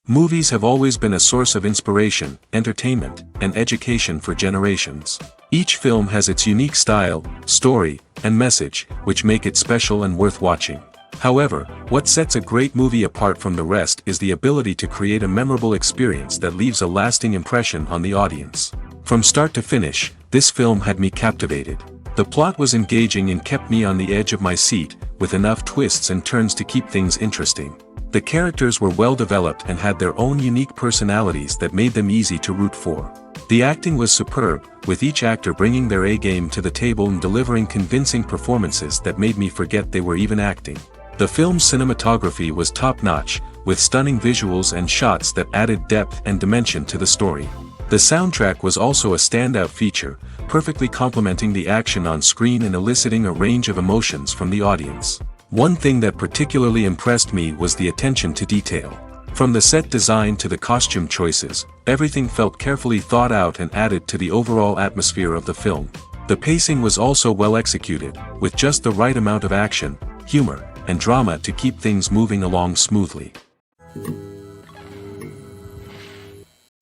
Movies have always been a source of inspiration, entertainment, and education for generations. Each film has its unique style, story, and message, which make it special and worth watching. However, what sets a great movie apart from the rest is the ability to create a memorable experience that leaves a lasting impression on the audience. From start to finish, this film had me captivated. The plot was engaging and kept me on the edge of my seat, with enough twists and turns to keep things interesting. The characters were well developed and had their own unique personalities that made them easy to root for. The acting was superb, with each actor bringing their A-game to the table and delivering convincing performances that made me forget they were even acting. The film's cinematography was top-notch, with stunning visuals and shots that added depth and dimension to the story. The soundtrack was also a standout feature, perfectly complementing the action on screen and eliciting a range of emotions from the audience. One thing that particularly impressed me was the attention to detail. From the set design to the costume choices, everything felt carefully thought out and added to the overall atmosphere of the film. The pacing was also well executed, with just the right amount of action, humor, and drama to keep things moving along smoothly.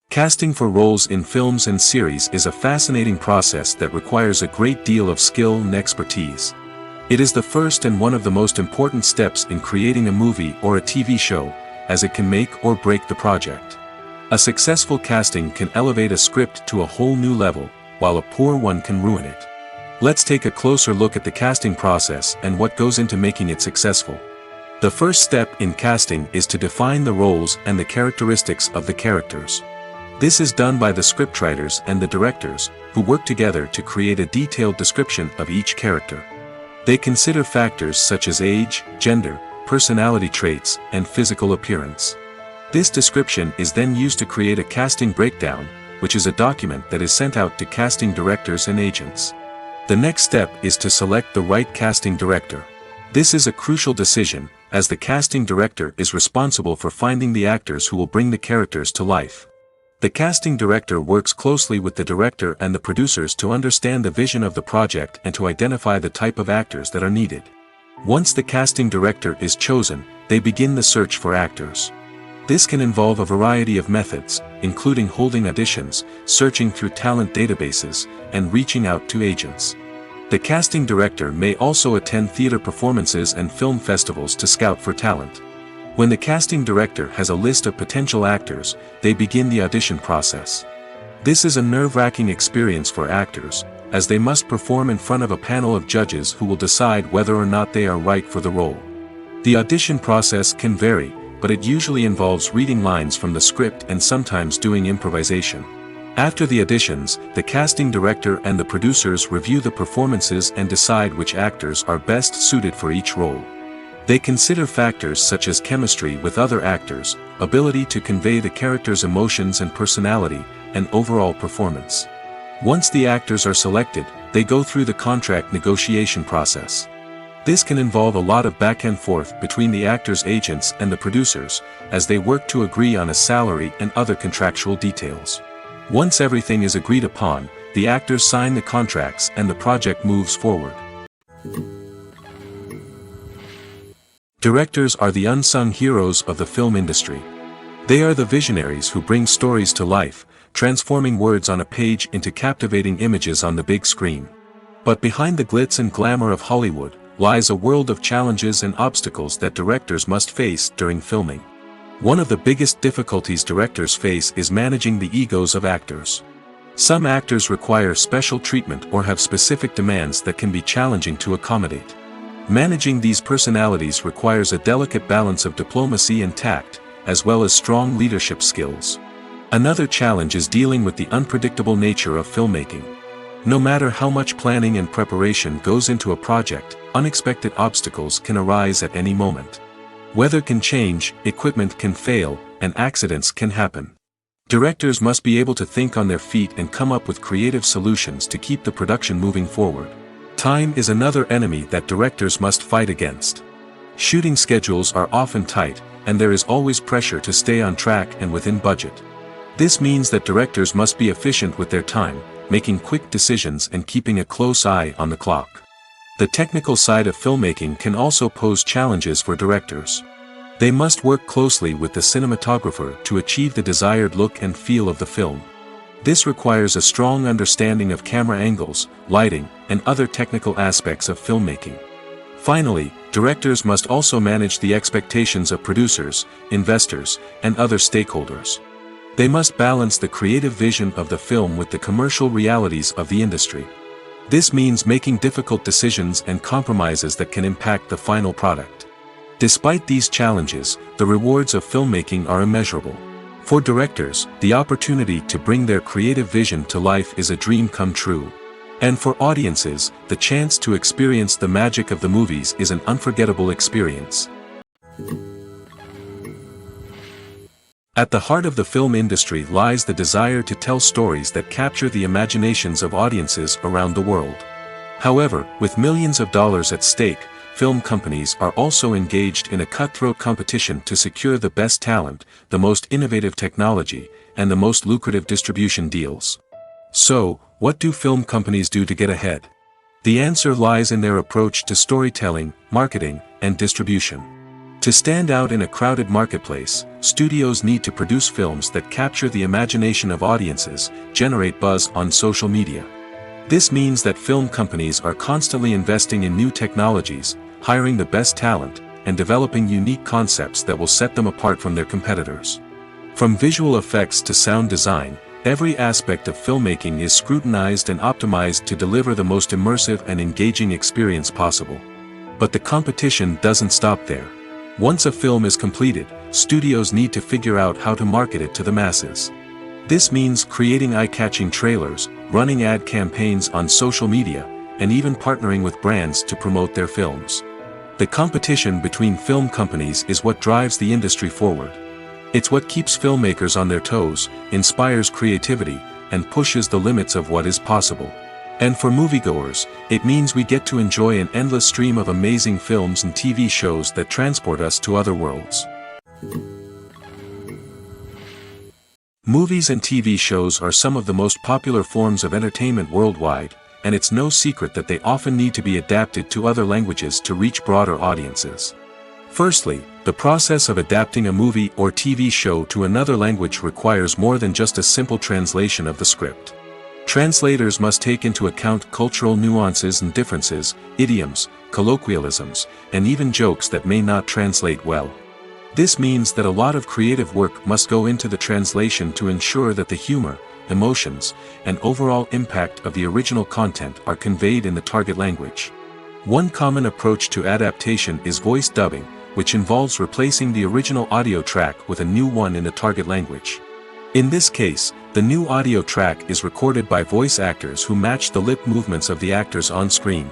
Casting for roles in films and series is a fascinating process that requires a great deal of skill and expertise. It is the first and one of the most important steps in creating a movie or a TV show, as it can make or break the project. A successful casting can elevate a script to a whole new level, while a poor one can ruin it. Let's take a closer look at the casting process and what goes into making it successful. The first step in casting is to define the roles and the characteristics of the characters. This is done by the scriptwriters and the directors, who work together to create a detailed description of each character. They consider factors such as age, gender, personality traits, and physical appearance. This description is then used to create a casting breakdown, which is a document that is sent out to casting directors and agents. The next step is to select the right casting director. This is a crucial decision, as the casting director is responsible for finding the actors who will bring the characters to life. The casting director works closely with the director and the producers to understand the vision of the project and to identify the type of actors that are needed. Once the casting director is chosen, they begin the search for actors. This can involve a variety of methods, including holding auditions, searching through talent databases, and reaching out to agents. The casting director may also attend theater performances and film festivals to scout for talent. When the casting director has a list of potential actors, they begin the audition process. This is a nerve-wracking experience for actors, as they must perform in front of a panel of judges who will decide whether or not they are right for the role. The audition process can vary, but it usually involves reading lines from the script and sometimes doing improvisation. After the auditions, the casting director and the producers review the performances and decide which actors are best suited for each role. They consider factors such as chemistry with other actors, ability to convey the character's emotions and personality, and overall performance. Once the actors are selected, they go through the contract negotiation process. This can involve a lot of back and forth between the actors' agents and the producers, as they work to agree on a salary and other contractual details. Once everything is agreed upon, the actors sign the contracts and the project moves forward. Directors are the unsung heroes of the film industry. They are the visionaries who bring stories to life, transforming words on a page into captivating images on the big screen. But behind the glitz and glamour of Hollywood, lies a world of challenges and obstacles that directors must face during filming. One of the biggest difficulties directors face is managing the egos of actors. Some actors require special treatment or have specific demands that can be challenging to accommodate. Managing these personalities requires a delicate balance of diplomacy and tact, as well as strong leadership skills. Another challenge is dealing with the unpredictable nature of filmmaking. No matter how much planning and preparation goes into a project, unexpected obstacles can arise at any moment. Weather can change, equipment can fail, and accidents can happen. Directors must be able to think on their feet and come up with creative solutions to keep the production moving forward. Time is another enemy that directors must fight against. Shooting schedules are often tight, and there is always pressure to stay on track and within budget. This means that directors must be efficient with their time, making quick decisions and keeping a close eye on the clock. The technical side of filmmaking can also pose challenges for directors. They must work closely with the cinematographer to achieve the desired look and feel of the film. This requires a strong understanding of camera angles, lighting, and other technical aspects of filmmaking. Finally, directors must also manage the expectations of producers, investors, and other stakeholders. They must balance the creative vision of the film with the commercial realities of the industry. This means making difficult decisions and compromises that can impact the final product. Despite these challenges, the rewards of filmmaking are immeasurable. For directors, the opportunity to bring their creative vision to life is a dream come true. And for audiences, the chance to experience the magic of the movies is an unforgettable experience. At the heart of the film industry lies the desire to tell stories that capture the imaginations of audiences around the world. However, with millions of dollars at stake, film companies are also engaged in a cutthroat competition to secure the best talent, the most innovative technology, and the most lucrative distribution deals. So, what do film companies do to get ahead? The answer lies in their approach to storytelling, marketing, and distribution. To stand out in a crowded marketplace, studios need to produce films that capture the imagination of audiences, generate buzz on social media. This means that film companies are constantly investing in new technologies, hiring the best talent, and developing unique concepts that will set them apart from their competitors. From visual effects to sound design, every aspect of filmmaking is scrutinized and optimized to deliver the most immersive and engaging experience possible. But the competition doesn't stop there. Once a film is completed, studios need to figure out how to market it to the masses. This means creating eye-catching trailers, running ad campaigns on social media, and even partnering with brands to promote their films. The competition between film companies is what drives the industry forward. It's what keeps filmmakers on their toes, inspires creativity, and pushes the limits of what is possible. And for moviegoers, it means we get to enjoy an endless stream of amazing films and TV shows that transport us to other worlds. Movies and TV shows are some of the most popular forms of entertainment worldwide, and it's no secret that they often need to be adapted to other languages to reach broader audiences. Firstly, the process of adapting a movie or TV show to another language requires more than just a simple translation of the script. Translators must take into account cultural nuances and differences, idioms, colloquialisms, and even jokes that may not translate well. This means that a lot of creative work must go into the translation to ensure that the humor, emotions, and overall impact of the original content are conveyed in the target language. One common approach to adaptation is voice dubbing, which involves replacing the original audio track with a new one in the target language. In this case, the new audio track is recorded by voice actors who match the lip movements of the actors on screen.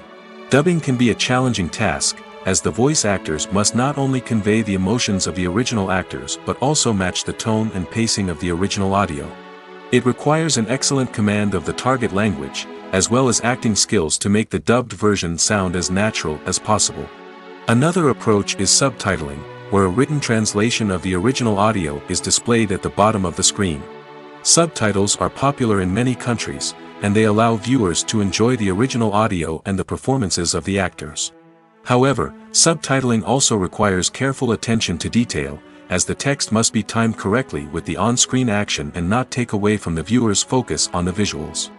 Dubbing can be a challenging task, as the voice actors must not only convey the emotions of the original actors but also match the tone and pacing of the original audio. It requires an excellent command of the target language, as well as acting skills to make the dubbed version sound as natural as possible. Another approach is subtitling, where a written translation of the original audio is displayed at the bottom of the screen. Subtitles are popular in many countries, and they allow viewers to enjoy the original audio and the performances of the actors. However, subtitling also requires careful attention to detail, as the text must be timed correctly with the on-screen action and not take away from the viewer's focus on the visuals.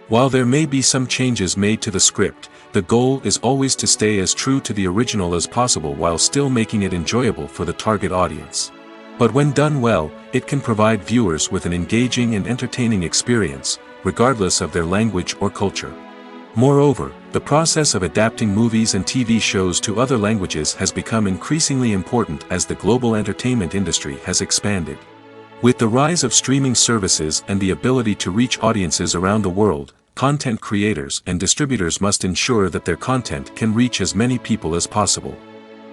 While there may be some changes made to the script, the goal is always to stay as true to the original as possible while still making it enjoyable for the target audience. But when done well, it can provide viewers with an engaging and entertaining experience, regardless of their language or culture. Moreover, the process of adapting movies and TV shows to other languages has become increasingly important as the global entertainment industry has expanded. With the rise of streaming services and the ability to reach audiences around the world, content creators and distributors must ensure that their content can reach as many people as possible.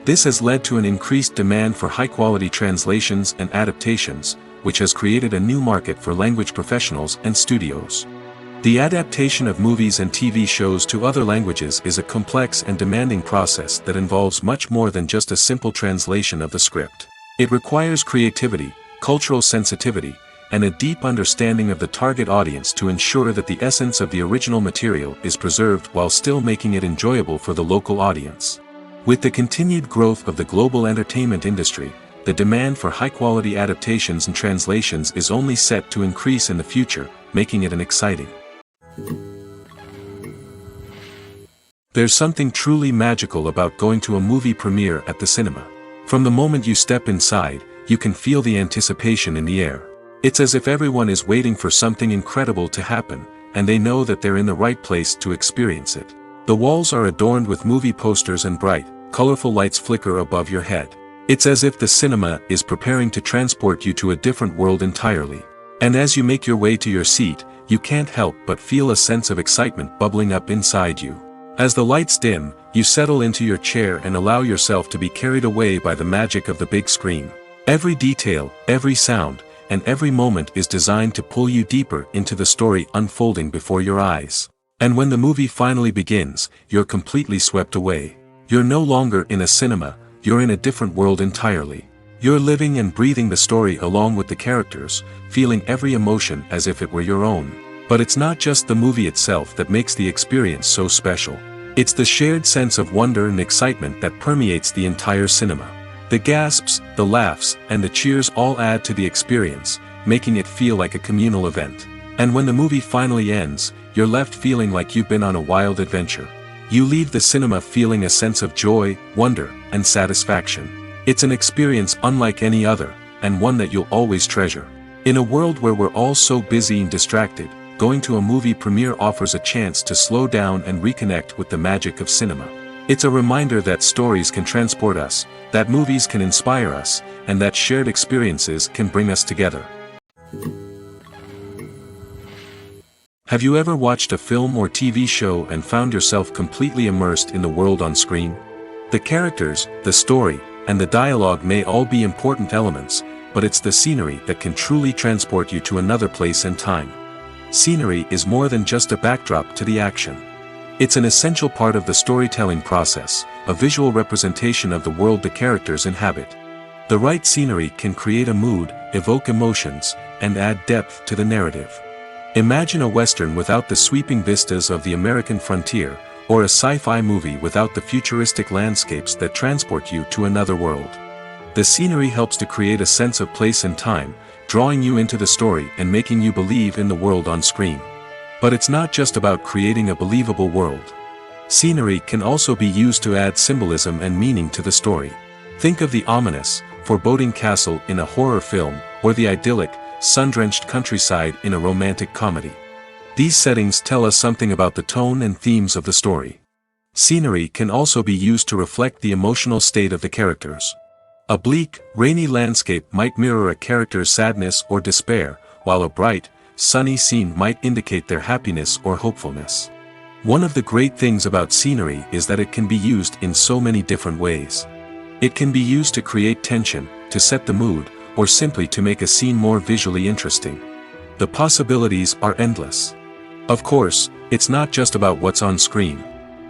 This has led to an increased demand for high-quality translations and adaptations, which has created a new market for language professionals and studios. The adaptation of movies and TV shows to other languages is a complex and demanding process that involves much more than just a simple translation of the script. It requires creativity, cultural sensitivity, and a deep understanding of the target audience to ensure that the essence of the original material is preserved while still making it enjoyable for the local audience. With the continued growth of the global entertainment industry, the demand for high-quality adaptations and translations is only set to increase in the future, making it an exciting. There's something truly magical about going to a movie premiere at the cinema. From the moment you step inside, you can feel the anticipation in the air. It's as if everyone is waiting for something incredible to happen, and they know that they're in the right place to experience it. The walls are adorned with movie posters and bright, colorful lights flicker above your head. It's as if the cinema is preparing to transport you to a different world entirely. And as you make your way to your seat, you can't help but feel a sense of excitement bubbling up inside you. As the lights dim, you settle into your chair and allow yourself to be carried away by the magic of the big screen. Every detail, every sound, and every moment is designed to pull you deeper into the story unfolding before your eyes. And when the movie finally begins, you're completely swept away. You're no longer in a cinema, you're in a different world entirely. You're living and breathing the story along with the characters, feeling every emotion as if it were your own. But it's not just the movie itself that makes the experience so special. It's the shared sense of wonder and excitement that permeates the entire cinema. The gasps, the laughs, and the cheers all add to the experience, making it feel like a communal event. And when the movie finally ends, you're left feeling like you've been on a wild adventure. You leave the cinema feeling a sense of joy, wonder, and satisfaction. It's an experience unlike any other, and one that you'll always treasure. In a world where we're all so busy and distracted, going to a movie premiere offers a chance to slow down and reconnect with the magic of cinema. It's a reminder that stories can transport us, that movies can inspire us, and that shared experiences can bring us together. Have you ever watched a film or TV show and found yourself completely immersed in the world on screen? The characters, the story, and the dialogue may all be important elements, but it's the scenery that can truly transport you to another place and time. Scenery is more than just a backdrop to the action. It's an essential part of the storytelling process, a visual representation of the world the characters inhabit. The right scenery can create a mood, evoke emotions, and add depth to the narrative. Imagine a Western without the sweeping vistas of the American frontier, or a sci-fi movie without the futuristic landscapes that transport you to another world. The scenery helps to create a sense of place and time, drawing you into the story and making you believe in the world on screen. But it's not just about creating a believable world. Scenery can also be used to add symbolism and meaning to the story. Think of the ominous, foreboding castle in a horror film, or the idyllic, sun-drenched countryside in a romantic comedy. These settings tell us something about the tone and themes of the story. Scenery can also be used to reflect the emotional state of the characters. A bleak, rainy landscape might mirror a character's sadness or despair, while a bright, sunny scene might indicate their happiness or hopefulness. One of the great things about scenery is that it can be used in so many different ways. It can be used to create tension, to set the mood, or simply to make a scene more visually interesting. The possibilities are endless. Of course, it's not just about what's on screen.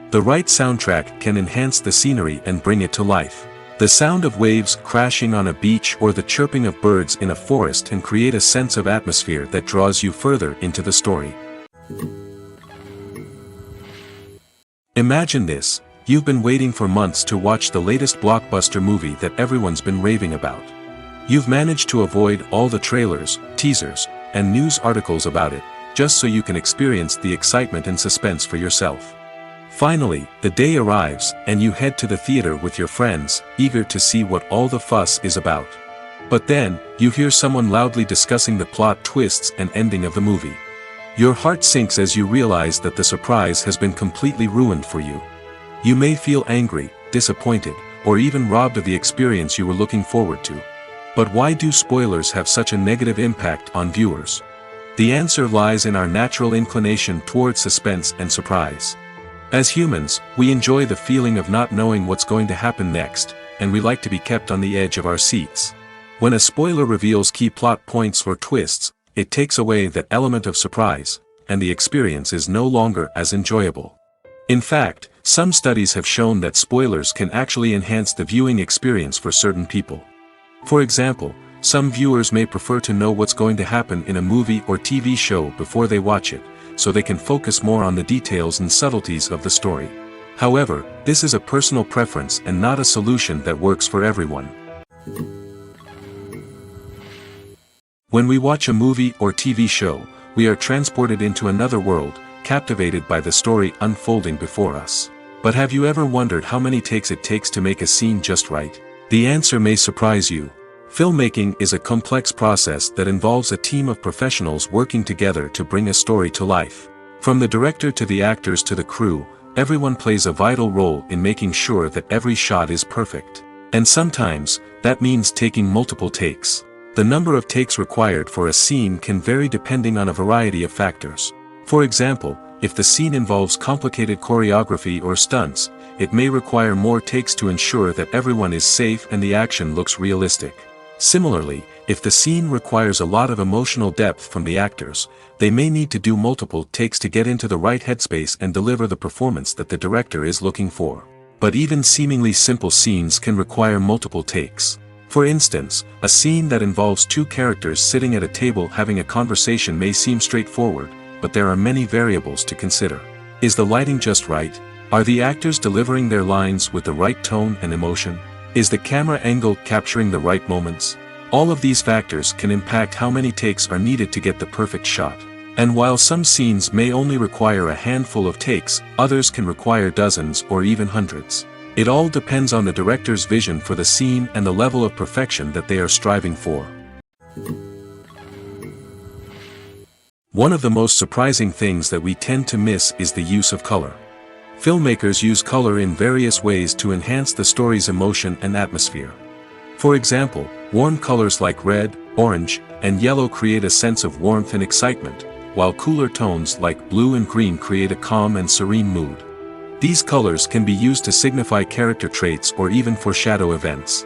The right soundtrack can enhance the scenery and bring it to life. The sound of waves crashing on a beach or the chirping of birds in a forest can create a sense of atmosphere that draws you further into the story. Imagine this: you've been waiting for months to watch the latest blockbuster movie that everyone's been raving about. You've managed to avoid all the trailers, teasers, and news articles about it, just so you can experience the excitement and suspense for yourself. Finally, the day arrives, and you head to the theater with your friends, eager to see what all the fuss is about. But then, you hear someone loudly discussing the plot twists and ending of the movie. Your heart sinks as you realize that the surprise has been completely ruined for you. You may feel angry, disappointed, or even robbed of the experience you were looking forward to. But why do spoilers have such a negative impact on viewers? The answer lies in our natural inclination towards suspense and surprise. As humans, we enjoy the feeling of not knowing what's going to happen next, and we like to be kept on the edge of our seats. When a spoiler reveals key plot points or twists, it takes away that element of surprise, and the experience is no longer as enjoyable. In fact, some studies have shown that spoilers can actually enhance the viewing experience for certain people. For example, some viewers may prefer to know what's going to happen in a movie or TV show before they watch it, so they can focus more on the details and subtleties of the story. However, this is a personal preference and not a solution that works for everyone. When we watch a movie or TV show, we are transported into another world, captivated by the story unfolding before us. But have you ever wondered how many takes it takes to make a scene just right? The answer may surprise you. Filmmaking is a complex process that involves a team of professionals working together to bring a story to life. From the director to the actors to the crew, everyone plays a vital role in making sure that every shot is perfect. And sometimes, that means taking multiple takes. The number of takes required for a scene can vary depending on a variety of factors. For example, if the scene involves complicated choreography or stunts, it may require more takes to ensure that everyone is safe and the action looks realistic. Similarly, if the scene requires a lot of emotional depth from the actors, they may need to do multiple takes to get into the right headspace and deliver the performance that the director is looking for. But even seemingly simple scenes can require multiple takes. For instance, a scene that involves two characters sitting at a table having a conversation may seem straightforward, but there are many variables to consider. Is the lighting just right? Are the actors delivering their lines with the right tone and emotion? Is the camera angle capturing the right moments? All of these factors can impact how many takes are needed to get the perfect shot. And while some scenes may only require a handful of takes, others can require dozens or even hundreds. It all depends on the director's vision for the scene and the level of perfection that they are striving for. One of the most surprising things that we tend to miss is the use of color. Filmmakers use color in various ways to enhance the story's emotion and atmosphere. For example, warm colors like red, orange, and yellow create a sense of warmth and excitement, while cooler tones like blue and green create a calm and serene mood. These colors can be used to signify character traits or even foreshadow events.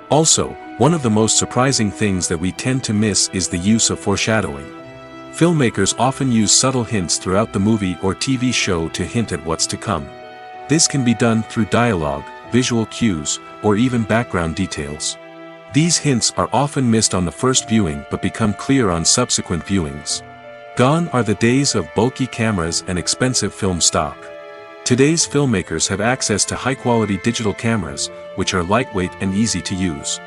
Also, one of the most surprising things that we tend to miss is the use of foreshadowing. Filmmakers often use subtle hints throughout the movie or TV show to hint at what's to come. This can be done through dialogue, visual cues, or even background details. These hints are often missed on the first viewing but become clear on subsequent viewings. Gone are the days of bulky cameras and expensive film stock. Today's filmmakers have access to high-quality digital cameras, which are lightweight and easy to use.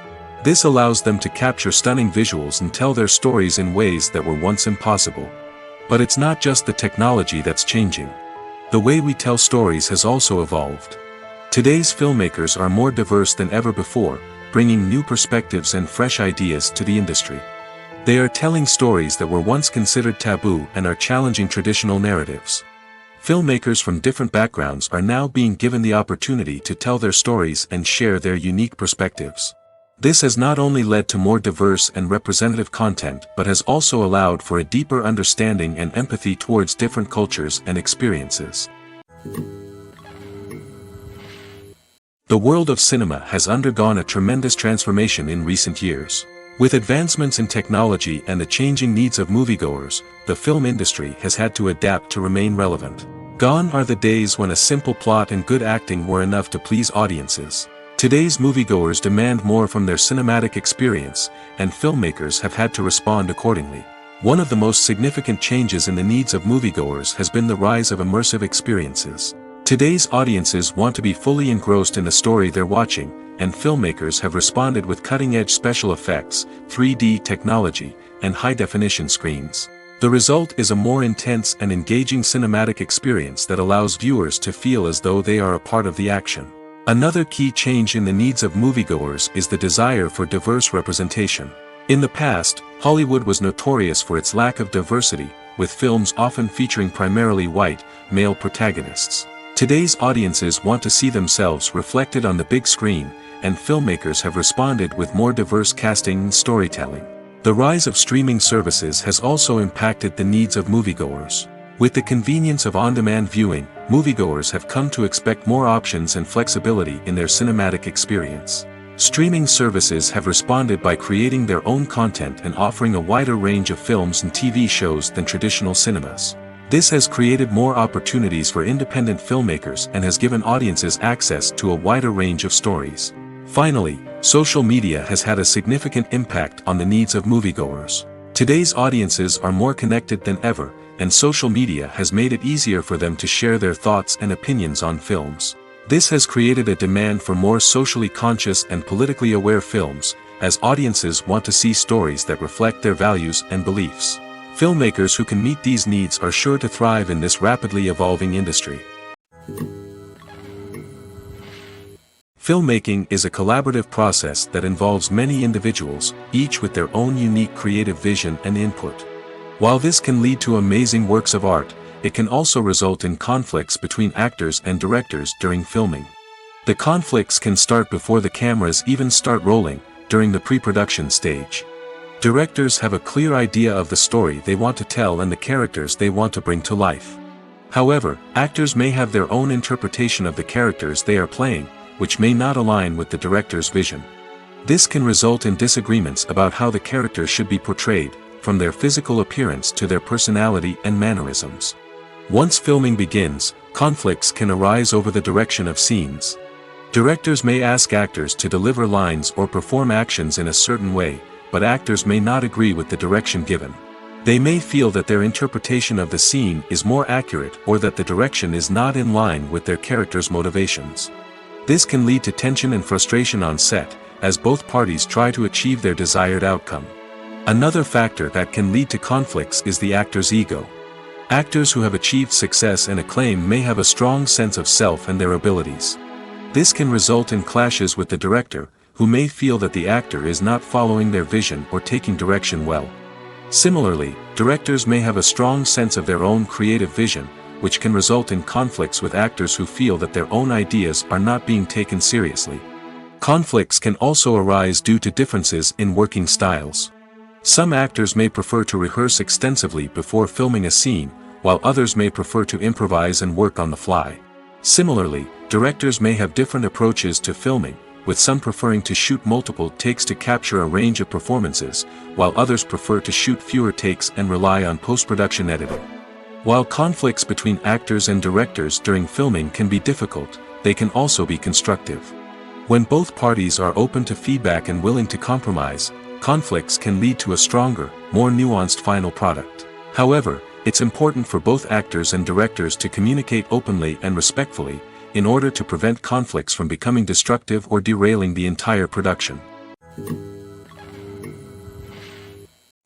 This allows them to capture stunning visuals and tell their stories in ways that were once impossible. But it's not just the technology that's changing. The way we tell stories has also evolved. Today's filmmakers are more diverse than ever before, bringing new perspectives and fresh ideas to the industry. They are telling stories that were once considered taboo and are challenging traditional narratives. Filmmakers from different backgrounds are now being given the opportunity to tell their stories and share their unique perspectives. This has not only led to more diverse and representative content but has also allowed for a deeper understanding and empathy towards different cultures and experiences. The world of cinema has undergone a tremendous transformation in recent years. With advancements in technology and the changing needs of moviegoers, the film industry has had to adapt to remain relevant. Gone are the days when a simple plot and good acting were enough to please audiences. Today's moviegoers demand more from their cinematic experience, and filmmakers have had to respond accordingly. One of the most significant changes in the needs of moviegoers has been the rise of immersive experiences. Today's audiences want to be fully engrossed in the story they're watching, and filmmakers have responded with cutting-edge special effects, 3D technology, and high-definition screens. The result is a more intense and engaging cinematic experience that allows viewers to feel as though they are a part of the action. Another key change in the needs of moviegoers is the desire for diverse representation. In the past, Hollywood was notorious for its lack of diversity, with films often featuring primarily white, male protagonists. Today's audiences want to see themselves reflected on the big screen, and filmmakers have responded with more diverse casting and storytelling. The rise of streaming services has also impacted the needs of moviegoers. With the convenience of on-demand viewing, moviegoers have come to expect more options and flexibility in their cinematic experience. Streaming services have responded by creating their own content and offering a wider range of films and TV shows than traditional cinemas. This has created more opportunities for independent filmmakers and has given audiences access to a wider range of stories. Finally, social media has had a significant impact on the needs of moviegoers. Today's audiences are more connected than ever, and social media has made it easier for them to share their thoughts and opinions on films. This has created a demand for more socially conscious and politically aware films, as audiences want to see stories that reflect their values and beliefs. Filmmakers who can meet these needs are sure to thrive in this rapidly evolving industry. Filmmaking is a collaborative process that involves many individuals, each with their own unique creative vision and input. While this can lead to amazing works of art, it can also result in conflicts between actors and directors during filming. The conflicts can start before the cameras even start rolling, during the pre-production stage. Directors have a clear idea of the story they want to tell and the characters they want to bring to life. However, actors may have their own interpretation of the characters they are playing, which may not align with the director's vision. This can result in disagreements about how the characters should be portrayed, from their physical appearance to their personality and mannerisms. Once filming begins, conflicts can arise over the direction of scenes. Directors may ask actors to deliver lines or perform actions in a certain way, but actors may not agree with the direction given. They may feel that their interpretation of the scene is more accurate or that the direction is not in line with their character's motivations. This can lead to tension and frustration on set, as both parties try to achieve their desired outcome. Another factor that can lead to conflicts is the actor's ego. Actors who have achieved success and acclaim may have a strong sense of self and their abilities. This can result in clashes with the director, who may feel that the actor is not following their vision or taking direction well. Similarly, directors may have a strong sense of their own creative vision, which can result in conflicts with actors who feel that their own ideas are not being taken seriously. Conflicts can also arise due to differences in working styles. Some actors may prefer to rehearse extensively before filming a scene, while others may prefer to improvise and work on the fly. Similarly, directors may have different approaches to filming, with some preferring to shoot multiple takes to capture a range of performances, while others prefer to shoot fewer takes and rely on post-production editing. While conflicts between actors and directors during filming can be difficult, they can also be constructive. When both parties are open to feedback and willing to compromise, conflicts can lead to a stronger, more nuanced final product. However, it's important for both actors and directors to communicate openly and respectfully, in order to prevent conflicts from becoming destructive or derailing the entire production.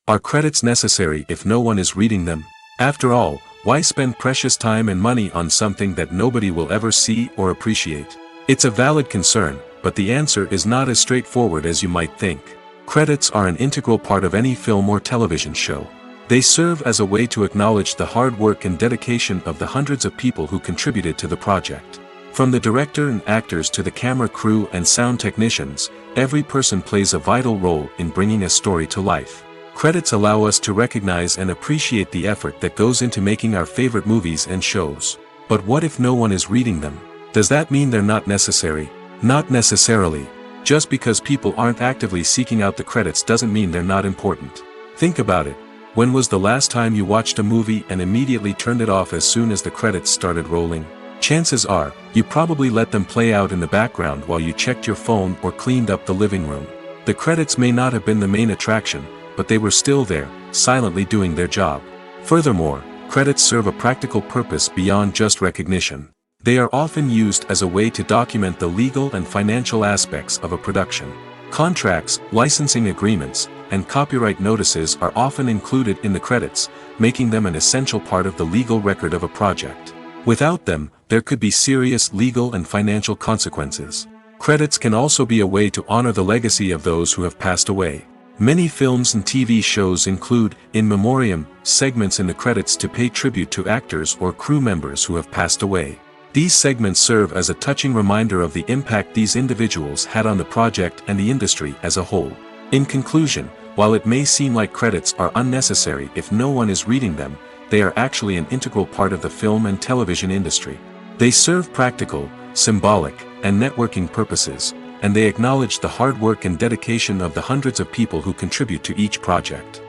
Are credits necessary if no one is reading them? After all, why spend precious time and money on something that nobody will ever see or appreciate? It's a valid concern, but the answer is not as straightforward as you might think. Credits are an integral part of any film or television show. They serve as a way to acknowledge the hard work and dedication of the hundreds of people who contributed to the project. From the director and actors to the camera crew and sound technicians, every person plays a vital role in bringing a story to life. Credits allow us to recognize and appreciate the effort that goes into making our favorite movies and shows. But what if no one is reading them? Does that mean they're not necessary? Not necessarily. Just because people aren't actively seeking out the credits doesn't mean they're not important. Think about it. When was the last time you watched a movie and immediately turned it off as soon as the credits started rolling? Chances are, you probably let them play out in the background while you checked your phone or cleaned up the living room. The credits may not have been the main attraction, but they were still there, silently doing their job. Furthermore, credits serve a practical purpose beyond just recognition. They are often used as a way to document the legal and financial aspects of a production. Contracts, licensing agreements, and copyright notices are often included in the credits, making them an essential part of the legal record of a project. Without them, there could be serious legal and financial consequences. Credits can also be a way to honor the legacy of those who have passed away. Many films and TV shows include, in memoriam, segments in the credits to pay tribute to actors or crew members who have passed away. These segments serve as a touching reminder of the impact these individuals had on the project and the industry as a whole. In conclusion, while it may seem like credits are unnecessary if no one is reading them, they are actually an integral part of the film and television industry. They serve practical, symbolic, and networking purposes, and they acknowledge the hard work and dedication of the hundreds of people who contribute to each project.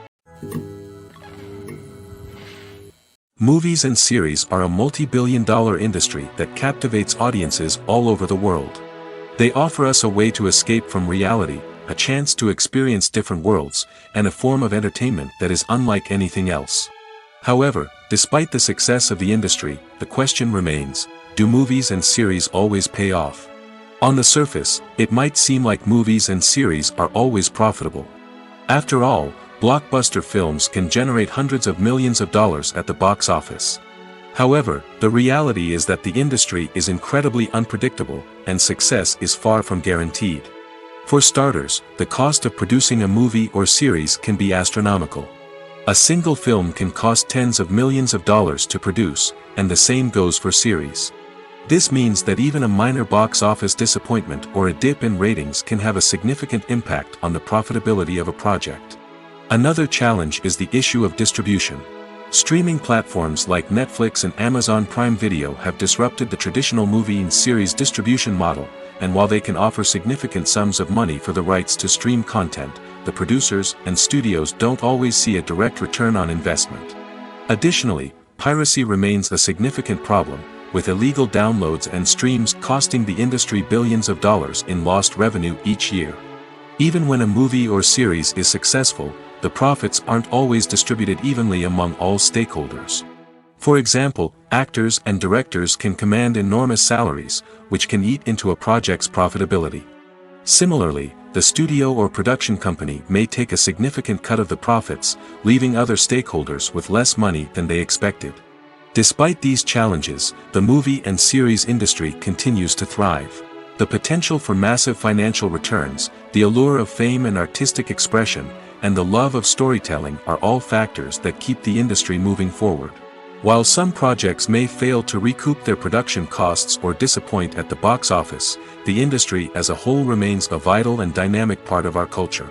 Movies and series are a multi-billion-dollar industry that captivates audiences all over the world. They offer us a way to escape from reality, a chance to experience different worlds, and a form of entertainment that is unlike anything else. However, despite the success of the industry, the question remains, do movies and series always pay off? On the surface, it might seem like movies and series are always profitable. After all, blockbuster films can generate hundreds of millions of dollars at the box office. However, the reality is that the industry is incredibly unpredictable, and success is far from guaranteed. For starters, the cost of producing a movie or series can be astronomical. A single film can cost tens of millions of dollars to produce, and the same goes for series. This means that even a minor box office disappointment or a dip in ratings can have a significant impact on the profitability of a project. Another challenge is the issue of distribution. Streaming platforms like Netflix and Amazon Prime Video have disrupted the traditional movie and series distribution model, and while they can offer significant sums of money for the rights to stream content, the producers and studios don't always see a direct return on investment. Additionally, piracy remains a significant problem, with illegal downloads and streams costing the industry billions of dollars in lost revenue each year. Even when a movie or series is successful, the profits aren't always distributed evenly among all stakeholders. For example, actors and directors can command enormous salaries, which can eat into a project's profitability. Similarly, the studio or production company may take a significant cut of the profits, leaving other stakeholders with less money than they expected. Despite these challenges, the movie and series industry continues to thrive. The potential for massive financial returns, the allure of fame and artistic expression, and the love of storytelling are all factors that keep the industry moving forward. While some projects may fail to recoup their production costs or disappoint at the box office, the industry as a whole remains a vital and dynamic part of our culture.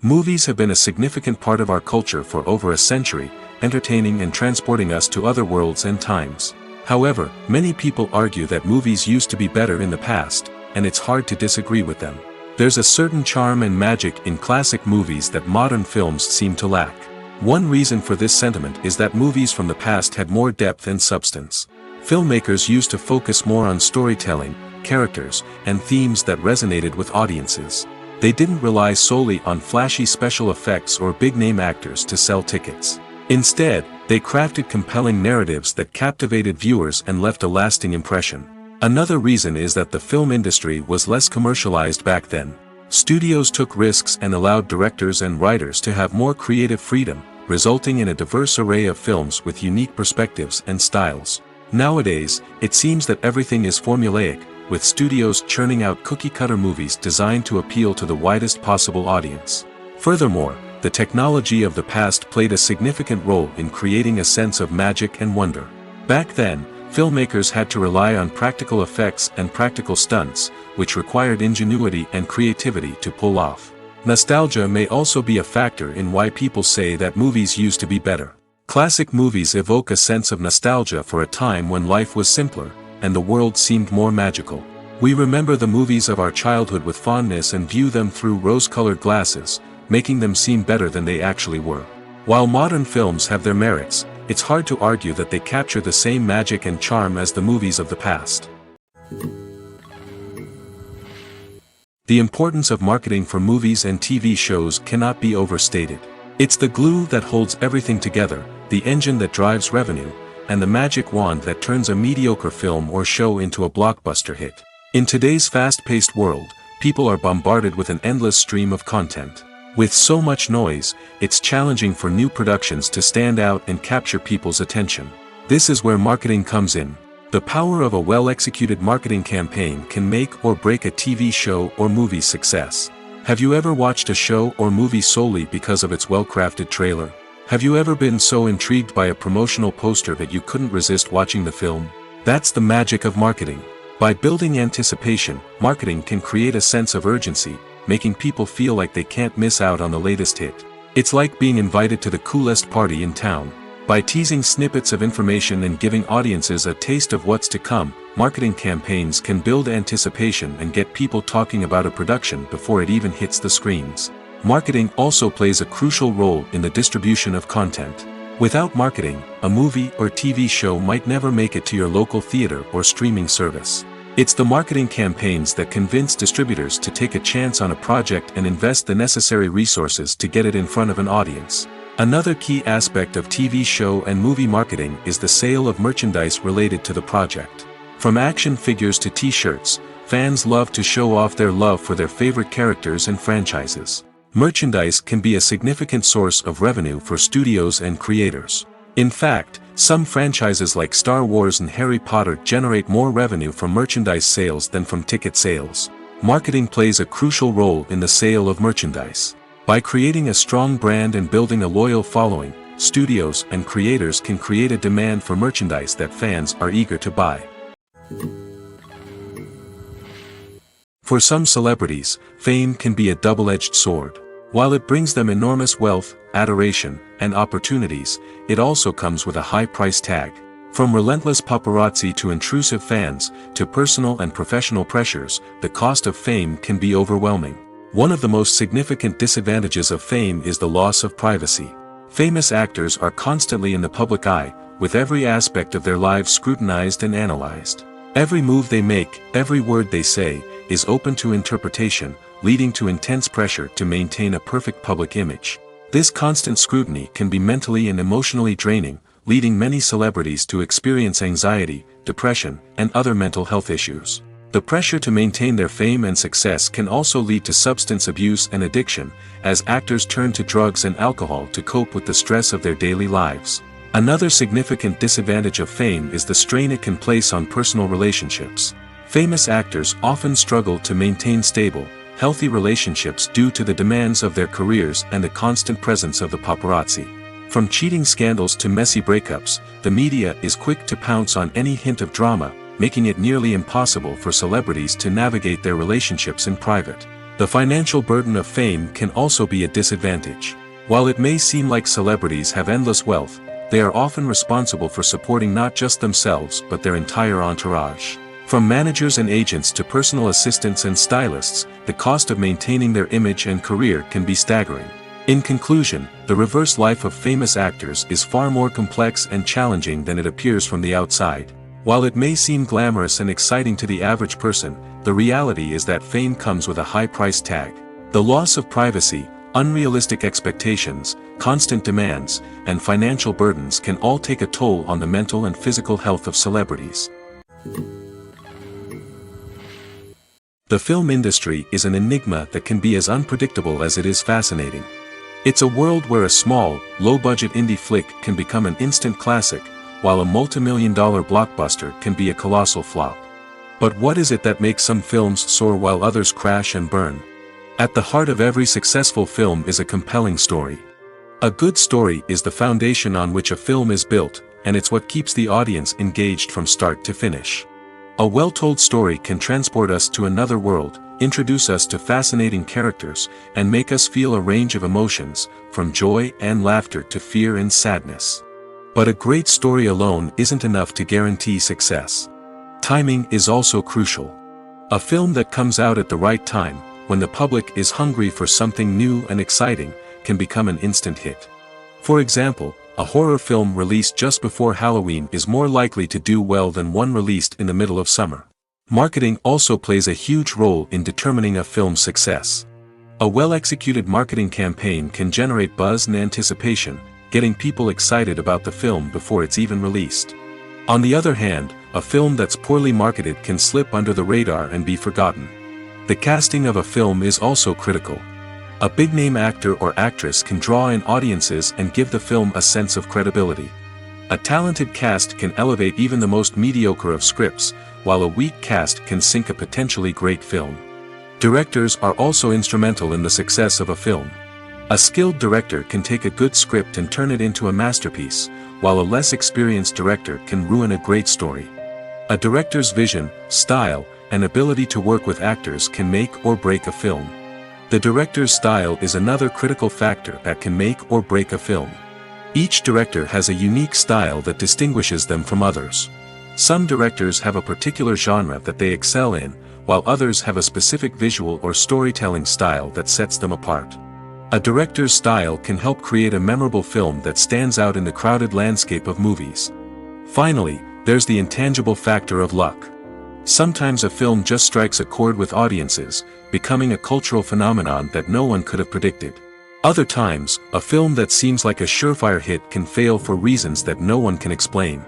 Movies have been a significant part of our culture for over a century, entertaining and transporting us to other worlds and times. However, many people argue that movies used to be better in the past, and it's hard to disagree with them. There's a certain charm and magic in classic movies that modern films seem to lack. One reason for this sentiment is that movies from the past had more depth and substance. Filmmakers used to focus more on storytelling, characters, and themes that resonated with audiences. They didn't rely solely on flashy special effects or big-name actors to sell tickets. Instead, they crafted compelling narratives that captivated viewers and left a lasting impression. Another reason is that the film industry was less commercialized back then. Studios took risks and allowed directors and writers to have more creative freedom, resulting in a diverse array of films with unique perspectives and styles. Nowadays, it seems that everything is formulaic, with studios churning out cookie-cutter movies designed to appeal to the widest possible audience. Furthermore, the technology of the past played a significant role in creating a sense of magic and wonder. Back then, filmmakers had to rely on practical effects and practical stunts, which required ingenuity and creativity to pull off. Nostalgia may also be a factor in why people say that movies used to be better. Classic movies evoke a sense of nostalgia for a time when life was simpler, and the world seemed more magical. We remember the movies of our childhood with fondness and view them through rose-colored glasses, making them seem better than they actually were. While modern films have their merits, it's hard to argue that they capture the same magic and charm as the movies of the past. The importance of marketing for movies and TV shows cannot be overstated. It's the glue that holds everything together, the engine that drives revenue, and the magic wand that turns a mediocre film or show into a blockbuster hit. In today's fast-paced world, people are bombarded with an endless stream of content. With so much noise, it's challenging for new productions to stand out and capture people's attention. This is where marketing comes in. The power of a well-executed marketing campaign can make or break a TV show or movie's success. Have you ever watched a show or movie solely because of its well-crafted trailer? Have you ever been so intrigued by a promotional poster that you couldn't resist watching the film? That's the magic of marketing. By building anticipation, marketing can create a sense of urgency, making people feel like they can't miss out on the latest hit. It's like being invited to the coolest party in town. By teasing snippets of information and giving audiences a taste of what's to come, marketing campaigns can build anticipation and get people talking about a production before it even hits the screens. Marketing also plays a crucial role in the distribution of content. Without marketing, a movie or TV show might never make it to your local theater or streaming service. It's the marketing campaigns that convince distributors to take a chance on a project and invest the necessary resources to get it in front of an audience. Another key aspect of TV show and movie marketing is the sale of merchandise related to the project. From action figures to t-shirts, fans love to show off their love for their favorite characters and franchises. Merchandise can be a significant source of revenue for studios and creators. In fact, some franchises like Star Wars and Harry Potter generate more revenue from merchandise sales than from ticket sales. Marketing plays a crucial role in the sale of merchandise. By creating a strong brand and building a loyal following, studios and creators can create a demand for merchandise that fans are eager to buy. For some celebrities, fame can be a double-edged sword. While it brings them enormous wealth, adoration, and opportunities, it also comes with a high price tag. From relentless paparazzi to intrusive fans, to personal and professional pressures, the cost of fame can be overwhelming. One of the most significant disadvantages of fame is the loss of privacy. Famous actors are constantly in the public eye, with every aspect of their lives scrutinized and analyzed. Every move they make, every word they say, is open to interpretation, leading to intense pressure to maintain a perfect public image. This constant scrutiny can be mentally and emotionally draining, leading many celebrities to experience anxiety, depression, and other mental health issues. The pressure to maintain their fame and success can also lead to substance abuse and addiction, as actors turn to drugs and alcohol to cope with the stress of their daily lives. Another significant disadvantage of fame is the strain it can place on personal relationships. Famous actors often struggle to maintain stable, healthy relationships due to the demands of their careers and the constant presence of the paparazzi. From cheating scandals to messy breakups, the media is quick to pounce on any hint of drama, making it nearly impossible for celebrities to navigate their relationships in private. The financial burden of fame can also be a disadvantage. While it may seem like celebrities have endless wealth, they are often responsible for supporting not just themselves but their entire entourage. From managers and agents to personal assistants and stylists, the cost of maintaining their image and career can be staggering. In conclusion, the reverse life of famous actors is far more complex and challenging than it appears from the outside. While it may seem glamorous and exciting to the average person, the reality is that fame comes with a high price tag. The loss of privacy, unrealistic expectations, constant demands, and financial burdens can all take a toll on the mental and physical health of celebrities. The film industry is an enigma that can be as unpredictable as it is fascinating. It's a world where a small, low-budget indie flick can become an instant classic, while a multi-million-dollar blockbuster can be a colossal flop. But what is it that makes some films soar while others crash and burn? At the heart of every successful film is a compelling story. A good story is the foundation on which a film is built, and it's what keeps the audience engaged from start to finish. A well-told story can transport us to another world, introduce us to fascinating characters, and make us feel a range of emotions, from joy and laughter to fear and sadness. But a great story alone isn't enough to guarantee success. Timing is also crucial. A film that comes out at the right time, when the public is hungry for something new and exciting, can become an instant hit. For example, a horror film released just before Halloween is more likely to do well than one released in the middle of summer. Marketing also plays a huge role in determining a film's success. A well-executed marketing campaign can generate buzz and anticipation, getting people excited about the film before it's even released. On the other hand, a film that's poorly marketed can slip under the radar and be forgotten. The casting of a film is also critical. A big-name actor or actress can draw in audiences and give the film a sense of credibility. A talented cast can elevate even the most mediocre of scripts, while a weak cast can sink a potentially great film. Directors are also instrumental in the success of a film. A skilled director can take a good script and turn it into a masterpiece, while a less experienced director can ruin a great story. A director's vision, style, and ability to work with actors can make or break a film. The director's style is another critical factor that can make or break a film. Each director has a unique style that distinguishes them from others. Some directors have a particular genre that they excel in, while others have a specific visual or storytelling style that sets them apart. A director's style can help create a memorable film that stands out in the crowded landscape of movies. Finally, there's the intangible factor of luck. Sometimes a film just strikes a chord with audiences, becoming a cultural phenomenon that no one could have predicted. Other times, a film that seems like a surefire hit can fail for reasons that no one can explain.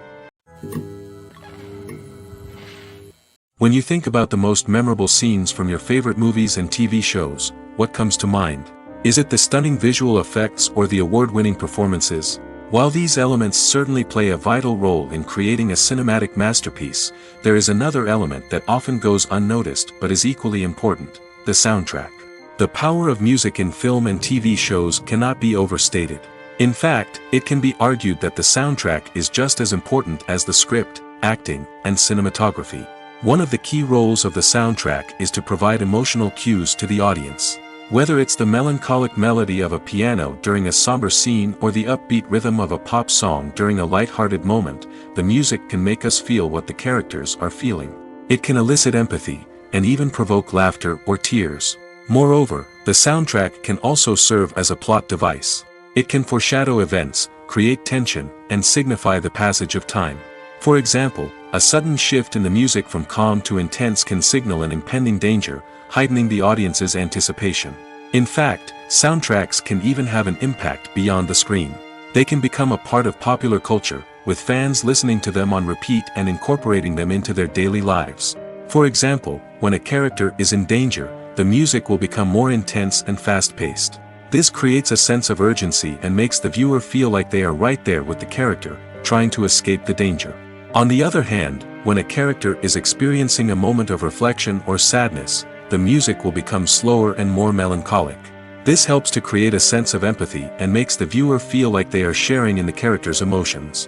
When you think about the most memorable scenes from your favorite movies and TV shows, what comes to mind? Is it the stunning visual effects or the award-winning performances? While these elements certainly play a vital role in creating a cinematic masterpiece, there is another element that often goes unnoticed but is equally important: the soundtrack. The power of music in film and TV shows cannot be overstated. In fact, it can be argued that the soundtrack is just as important as the script, acting, and cinematography. One of the key roles of the soundtrack is to provide emotional cues to the audience. Whether it's the melancholic melody of a piano during a somber scene or the upbeat rhythm of a pop song during a light-hearted moment, the music can make us feel what the characters are feeling. It can elicit empathy, and even provoke laughter or tears. Moreover, the soundtrack can also serve as a plot device. It can foreshadow events, create tension, and signify the passage of time. For example, a sudden shift in the music from calm to intense can signal an impending danger, heightening the audience's anticipation. In fact, soundtracks can even have an impact beyond the screen. They can become a part of popular culture, with fans listening to them on repeat and incorporating them into their daily lives. For example, when a character is in danger, the music will become more intense and fast-paced. This creates a sense of urgency and makes the viewer feel like they are right there with the character, trying to escape the danger. On the other hand, when a character is experiencing a moment of reflection or sadness, the music will become slower and more melancholic. This helps to create a sense of empathy and makes the viewer feel like they are sharing in the character's emotions.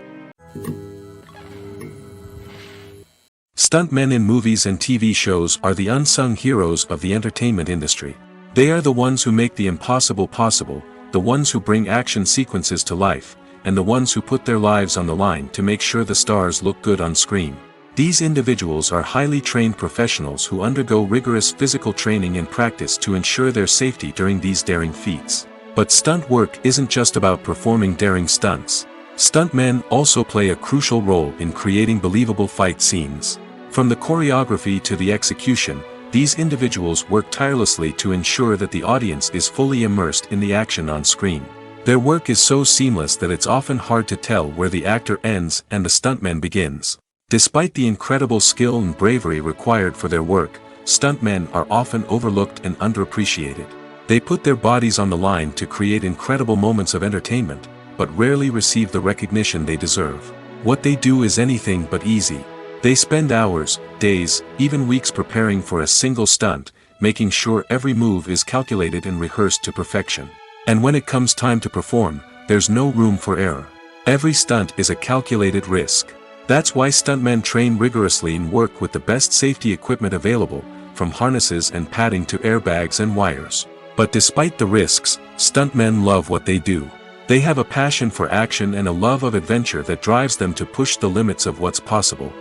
Stuntmen in movies and TV shows are the unsung heroes of the entertainment industry. They are the ones who make the impossible possible, the ones who bring action sequences to life, and the ones who put their lives on the line to make sure the stars look good on screen. These individuals are highly trained professionals who undergo rigorous physical training and practice to ensure their safety during these daring feats. But stunt work isn't just about performing daring stunts. Stuntmen also play a crucial role in creating believable fight scenes. From the choreography to the execution, these individuals work tirelessly to ensure that the audience is fully immersed in the action on screen. Their work is so seamless that it's often hard to tell where the actor ends and the stuntman begins. Despite the incredible skill and bravery required for their work, stuntmen are often overlooked and underappreciated. They put their bodies on the line to create incredible moments of entertainment, but rarely receive the recognition they deserve. What they do is anything but easy. They spend hours, days, even weeks preparing for a single stunt, making sure every move is calculated and rehearsed to perfection. And when it comes time to perform, there's no room for error. Every stunt is a calculated risk. That's why stuntmen train rigorously and work with the best safety equipment available, from harnesses and padding to airbags and wires. But despite the risks, stuntmen love what they do. They have a passion for action and a love of adventure that drives them to push the limits of what's possible.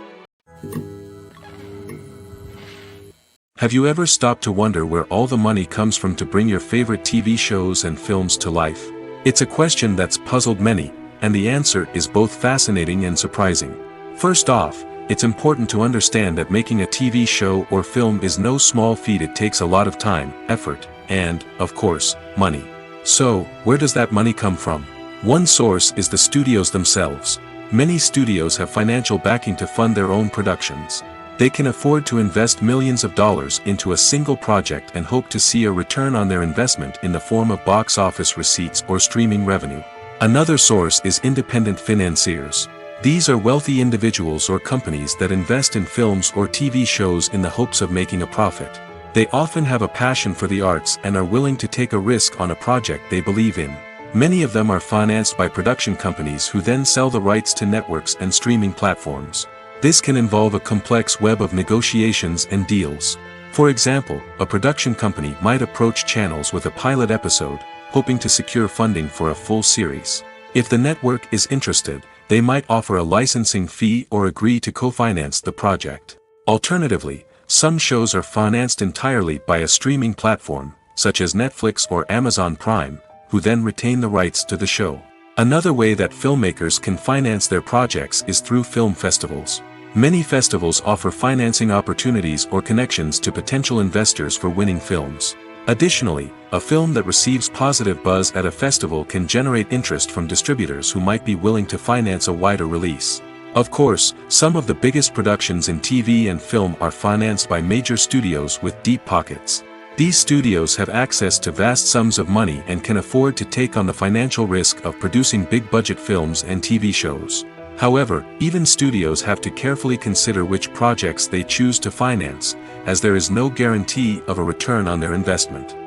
Have you ever stopped to wonder where all the money comes from to bring your favorite TV shows and films to life? It's a question that's puzzled many, and the answer is both fascinating and surprising. First off, it's important to understand that making a TV show or film is no small feat. It takes a lot of time, effort, and, of course, money. So, where does that money come from? One source is the studios themselves. Many studios have financial backing to fund their own productions. They can afford to invest millions of dollars into a single project and hope to see a return on their investment in the form of box office receipts or streaming revenue. Another source is independent financiers. These are wealthy individuals or companies that invest in films or TV shows in the hopes of making a profit. They often have a passion for the arts and are willing to take a risk on a project they believe in. Many of them are financed by production companies who then sell the rights to networks and streaming platforms. This can involve a complex web of negotiations and deals. For example, a production company might approach channels with a pilot episode, hoping to secure funding for a full series. If the network is interested, they might offer a licensing fee or agree to co-finance the project. Alternatively, some shows are financed entirely by a streaming platform, such as Netflix or Amazon Prime, who then retain the rights to the show. Another way that filmmakers can finance their projects is through film festivals. Many festivals offer financing opportunities or connections to potential investors for winning films. Additionally, a film that receives positive buzz at a festival can generate interest from distributors who might be willing to finance a wider release. Of course, some of the biggest productions in TV and film are financed by major studios with deep pockets. These studios have access to vast sums of money and can afford to take on the financial risk of producing big-budget films and TV shows. However, even studios have to carefully consider which projects they choose to finance, as there is no guarantee of a return on their investment.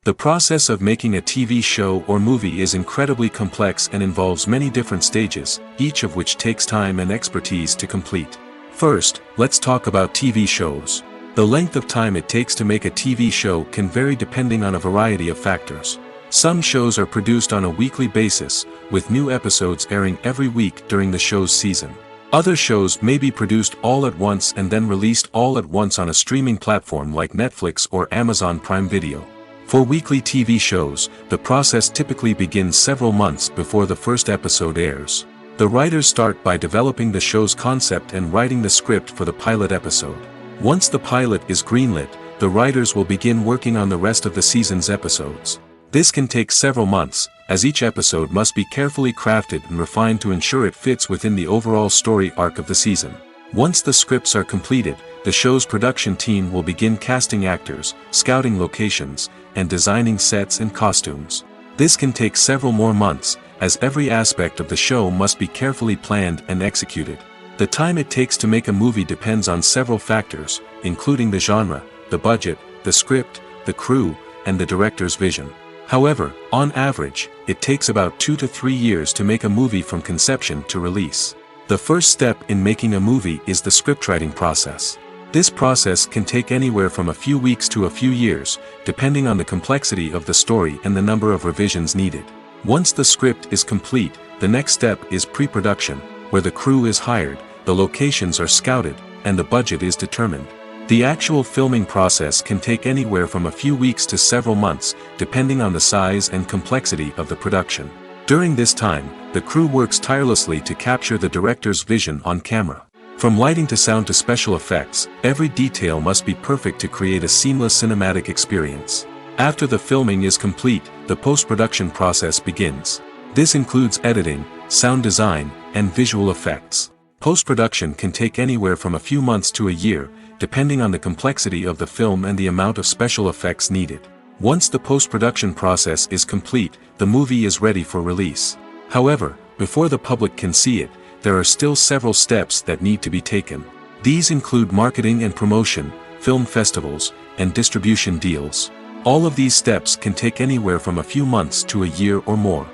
The process of making a TV show or movie is incredibly complex and involves many different stages, each of which takes time and expertise to complete. First, let's talk about TV shows. The length of time it takes to make a TV show can vary depending on a variety of factors. Some shows are produced on a weekly basis, with new episodes airing every week during the show's season. Other shows may be produced all at once and then released all at once on a streaming platform like Netflix or Amazon Prime Video. For weekly TV shows, the process typically begins several months before the first episode airs. The writers start by developing the show's concept and writing the script for the pilot episode. Once the pilot is greenlit, the writers will begin working on the rest of the season's episodes. This can take several months, as each episode must be carefully crafted and refined to ensure it fits within the overall story arc of the season. Once the scripts are completed, the show's production team will begin casting actors, scouting locations, and designing sets and costumes. This can take several more months, as every aspect of the show must be carefully planned and executed. The time it takes to make a movie depends on several factors, including the genre, the budget, the script, the crew, and the director's vision. However, on average, it takes about 2 to 3 years to make a movie from conception to release. The first step in making a movie is the scriptwriting process. This process can take anywhere from a few weeks to a few years, depending on the complexity of the story and the number of revisions needed. Once the script is complete, the next step is pre-production, where the crew is hired, the locations are scouted, and the budget is determined. The actual filming process can take anywhere from a few weeks to several months, depending on the size and complexity of the production. During this time, the crew works tirelessly to capture the director's vision on camera. From lighting to sound to special effects, every detail must be perfect to create a seamless cinematic experience. After the filming is complete, the post-production process begins. This includes editing, sound design, and visual effects. Post-production can take anywhere from a few months to a year, depending on the complexity of the film and the amount of special effects needed. Once the post-production process is complete, the movie is ready for release. However, before the public can see it, there are still several steps that need to be taken. These include marketing and promotion, film festivals, and distribution deals. All of these steps can take anywhere from a few months to a year or more.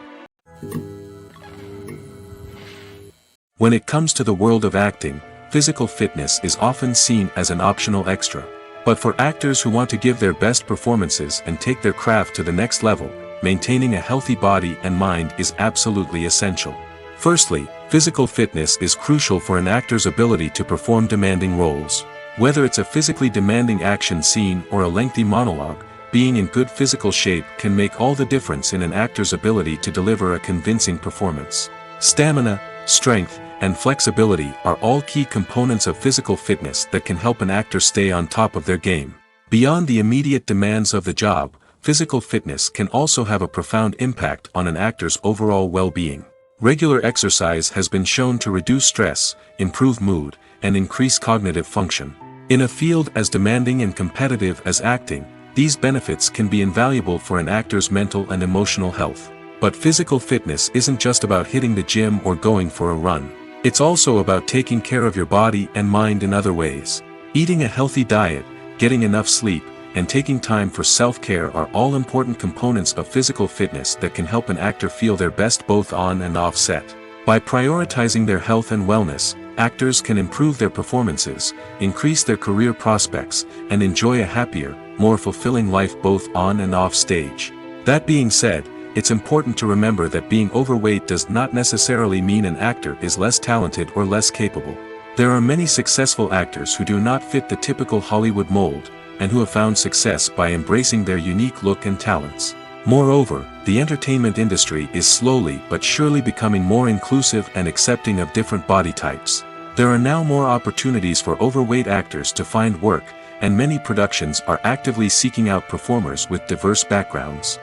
When it comes to the world of acting, physical fitness is often seen as an optional extra. But for actors who want to give their best performances and take their craft to the next level, maintaining a healthy body and mind is absolutely essential. Firstly, physical fitness is crucial for an actor's ability to perform demanding roles. Whether it's a physically demanding action scene or a lengthy monologue, being in good physical shape can make all the difference in an actor's ability to deliver a convincing performance. Stamina, strength, and flexibility are all key components of physical fitness that can help an actor stay on top of their game. Beyond the immediate demands of the job, physical fitness can also have a profound impact on an actor's overall well-being. Regular exercise has been shown to reduce stress, improve mood, and increase cognitive function. In a field as demanding and competitive as acting, these benefits can be invaluable for an actor's mental and emotional health. But physical fitness isn't just about hitting the gym or going for a run. It's also about taking care of your body and mind in other ways. Eating a healthy diet, getting enough sleep, and taking time for self-care are all important components of physical fitness that can help an actor feel their best both on and off set. By prioritizing their health and wellness, actors can improve their performances, increase their career prospects, and enjoy a happier, more fulfilling life both on and off stage. That being said, it's important to remember that being overweight does not necessarily mean an actor is less talented or less capable. There are many successful actors who do not fit the typical Hollywood mold, and who have found success by embracing their unique look and talents. Moreover, the entertainment industry is slowly but surely becoming more inclusive and accepting of different body types. There are now more opportunities for overweight actors to find work, and many productions are actively seeking out performers with diverse backgrounds.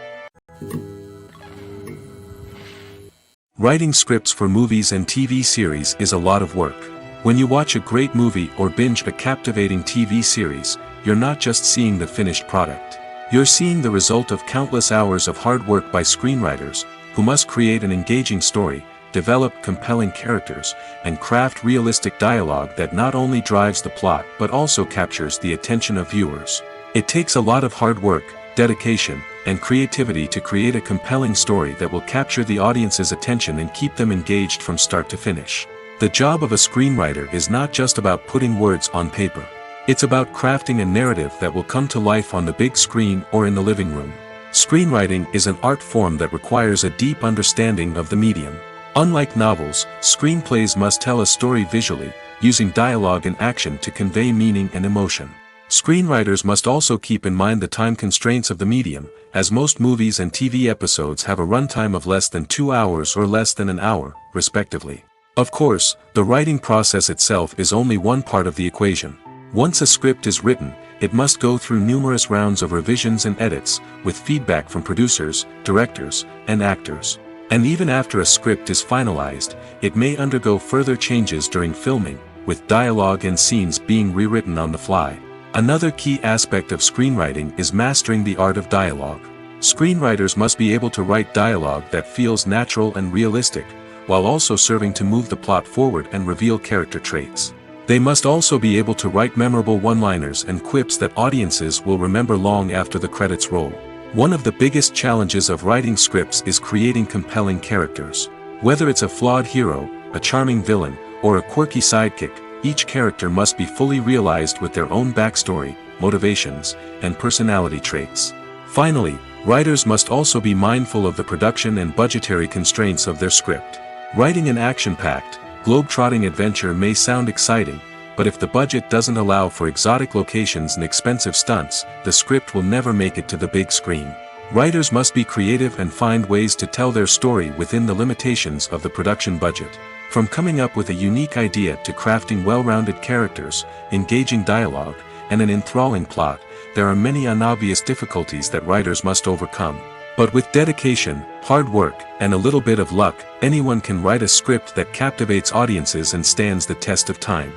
Writing scripts for movies and TV series is a lot of work. When you watch a great movie or binge a captivating TV series, you're not just seeing the finished product. You're seeing the result of countless hours of hard work by screenwriters, who must create an engaging story, develop compelling characters, and craft realistic dialogue that not only drives the plot but also captures the attention of viewers. It takes a lot of hard work, dedication, and creativity to create a compelling story that will capture the audience's attention and keep them engaged from start to finish. The job of a screenwriter is not just about putting words on paper. It's about crafting a narrative that will come to life on the big screen or in the living room. Screenwriting is an art form that requires a deep understanding of the medium. Unlike novels, screenplays must tell a story visually, using dialogue and action to convey meaning and emotion. Screenwriters must also keep in mind the time constraints of the medium, as most movies and TV episodes have a runtime of less than 2 hours or less than an hour, respectively. Of course, the writing process itself is only one part of the equation. Once a script is written, it must go through numerous rounds of revisions and edits, with feedback from producers, directors, and actors. And even after a script is finalized, it may undergo further changes during filming, with dialogue and scenes being rewritten on the fly. Another key aspect of screenwriting is mastering the art of dialogue. Screenwriters must be able to write dialogue that feels natural and realistic, while also serving to move the plot forward and reveal character traits. They must also be able to write memorable one-liners and quips that audiences will remember long after the credits roll. One of the biggest challenges of writing scripts is creating compelling characters. Whether it's a flawed hero, a charming villain, or a quirky sidekick, each character must be fully realized with their own backstory, motivations, and personality traits. Finally, writers must also be mindful of the production and budgetary constraints of their script. Writing an action-packed, globe-trotting adventure may sound exciting, but if the budget doesn't allow for exotic locations and expensive stunts, the script will never make it to the big screen. Writers must be creative and find ways to tell their story within the limitations of the production budget. From coming up with a unique idea to crafting well-rounded characters, engaging dialogue, and an enthralling plot, there are many unobvious difficulties that writers must overcome. But with dedication, hard work, and a little bit of luck, anyone can write a script that captivates audiences and stands the test of time.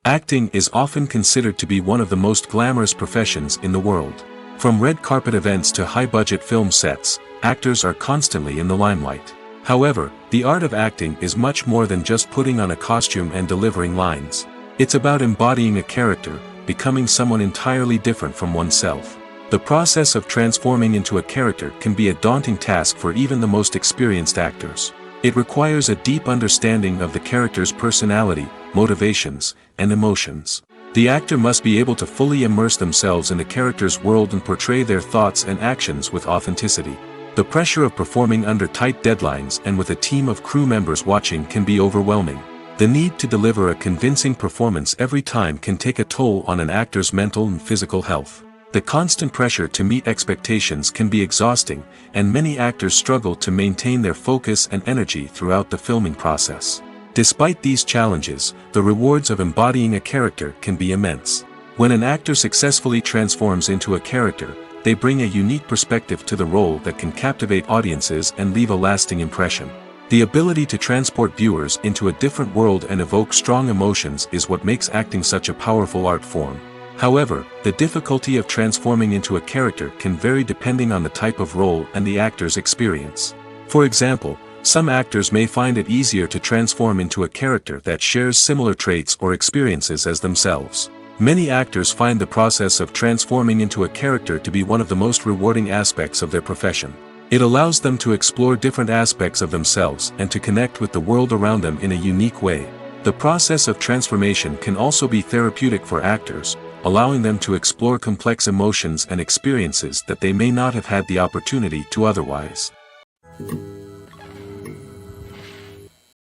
Acting is often considered to be one of the most glamorous professions in the world. From red carpet events to high-budget film sets, actors are constantly in the limelight. However, the art of acting is much more than just putting on a costume and delivering lines. It's about embodying a character, becoming someone entirely different from oneself. The process of transforming into a character can be a daunting task for even the most experienced actors. It requires a deep understanding of the character's personality, motivations, and emotions. The actor must be able to fully immerse themselves in the character's world and portray their thoughts and actions with authenticity. The pressure of performing under tight deadlines and with a team of crew members watching can be overwhelming. The need to deliver a convincing performance every time can take a toll on an actor's mental and physical health. The constant pressure to meet expectations can be exhausting, and many actors struggle to maintain their focus and energy throughout the filming process. Despite these challenges, the rewards of embodying a character can be immense. When an actor successfully transforms into a character, they bring a unique perspective to the role that can captivate audiences and leave a lasting impression. The ability to transport viewers into a different world and evoke strong emotions is what makes acting such a powerful art form. However, the difficulty of transforming into a character can vary depending on the type of role and the actor's experience. For example, some actors may find it easier to transform into a character that shares similar traits or experiences as themselves. Many actors find the process of transforming into a character to be one of the most rewarding aspects of their profession. It allows them to explore different aspects of themselves and to connect with the world around them in a unique way. The process of transformation can also be therapeutic for actors, allowing them to explore complex emotions and experiences that they may not have had the opportunity to otherwise.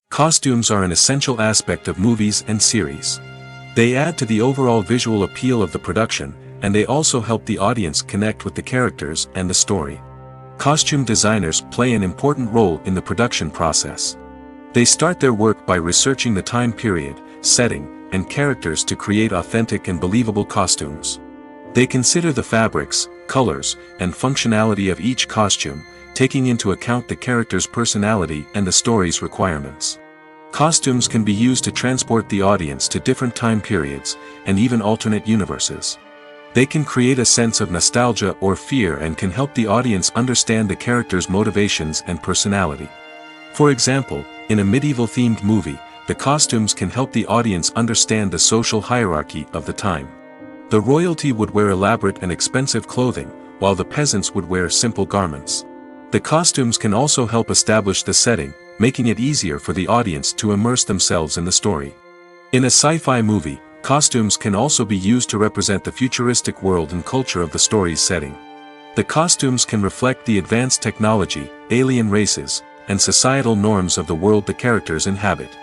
Costumes are an essential aspect of movies and series. They add to the overall visual appeal of the production, and they also help the audience connect with the characters and the story. Costume designers play an important role in the production process. They start their work by researching the time period, setting, and characters to create authentic and believable costumes. They consider the fabrics, colors, and functionality of each costume, taking into account the character's personality and the story's requirements. Costumes can be used to transport the audience to different time periods, and even alternate universes. They can create a sense of nostalgia or fear and can help the audience understand the character's motivations and personality. For example, in a medieval-themed movie, the costumes can help the audience understand the social hierarchy of the time. The royalty would wear elaborate and expensive clothing, while the peasants would wear simple garments. The costumes can also help establish the setting, making it easier for the audience to immerse themselves in the story. In a sci-fi movie, costumes can also be used to represent the futuristic world and culture of the story's setting. The costumes can reflect the advanced technology, alien races, and societal norms of the world the characters inhabit.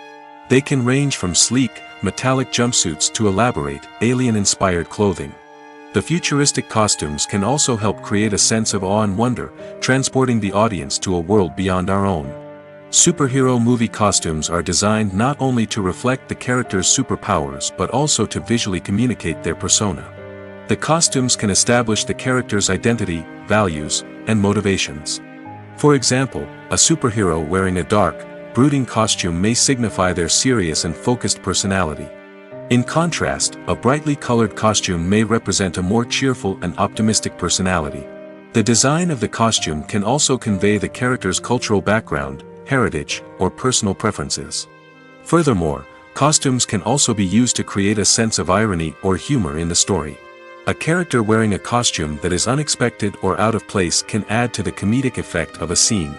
They can range from sleek, metallic jumpsuits to elaborate, alien-inspired clothing. The futuristic costumes can also help create a sense of awe and wonder, transporting the audience to a world beyond our own. Superhero movie costumes are designed not only to reflect the character's superpowers but also to visually communicate their persona. The costumes can establish the character's identity, values, and motivations. For example, a superhero wearing a dark, brooding costume may signify their serious and focused personality. In contrast, a brightly colored costume may represent a more cheerful and optimistic personality. The design of the costume can also convey the character's cultural background, heritage, or personal preferences. Furthermore, costumes can also be used to create a sense of irony or humor in the story. A character wearing a costume that is unexpected or out of place can add to the comedic effect of a scene.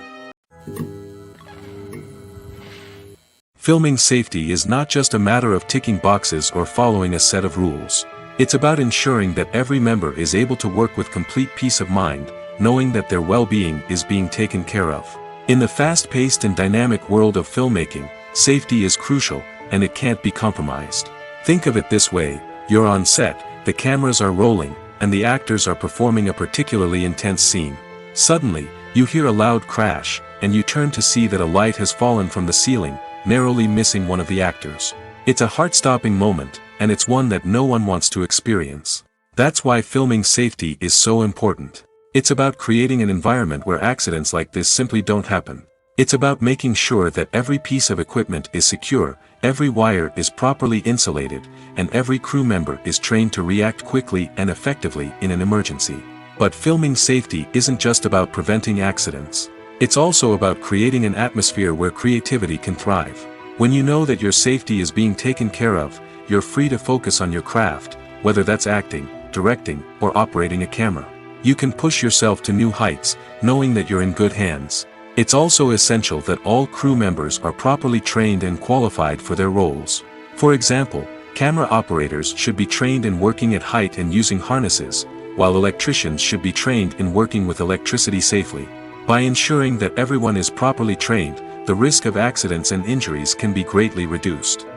Filming safety is not just a matter of ticking boxes or following a set of rules. It's about ensuring that every member is able to work with complete peace of mind, knowing that their well-being is being taken care of. In the fast-paced and dynamic world of filmmaking, safety is crucial, and it can't be compromised. Think of it this way: you're on set, the cameras are rolling, and the actors are performing a particularly intense scene. Suddenly, you hear a loud crash, and you turn to see that a light has fallen from the ceiling, narrowly missing one of the actors. It's a heart-stopping moment, and it's one that no one wants to experience. That's why filming safety is so important. It's about creating an environment where accidents like this simply don't happen. It's about making sure that every piece of equipment is secure, every wire is properly insulated, and every crew member is trained to react quickly and effectively in an emergency. But filming safety isn't just about preventing accidents. It's also about creating an atmosphere where creativity can thrive. When you know that your safety is being taken care of, you're free to focus on your craft, whether that's acting, directing, or operating a camera. You can push yourself to new heights, knowing that you're in good hands. It's also essential that all crew members are properly trained and qualified for their roles. For example, camera operators should be trained in working at height and using harnesses, while electricians should be trained in working with electricity safely. By ensuring that everyone is properly trained, the risk of accidents and injuries can be greatly reduced.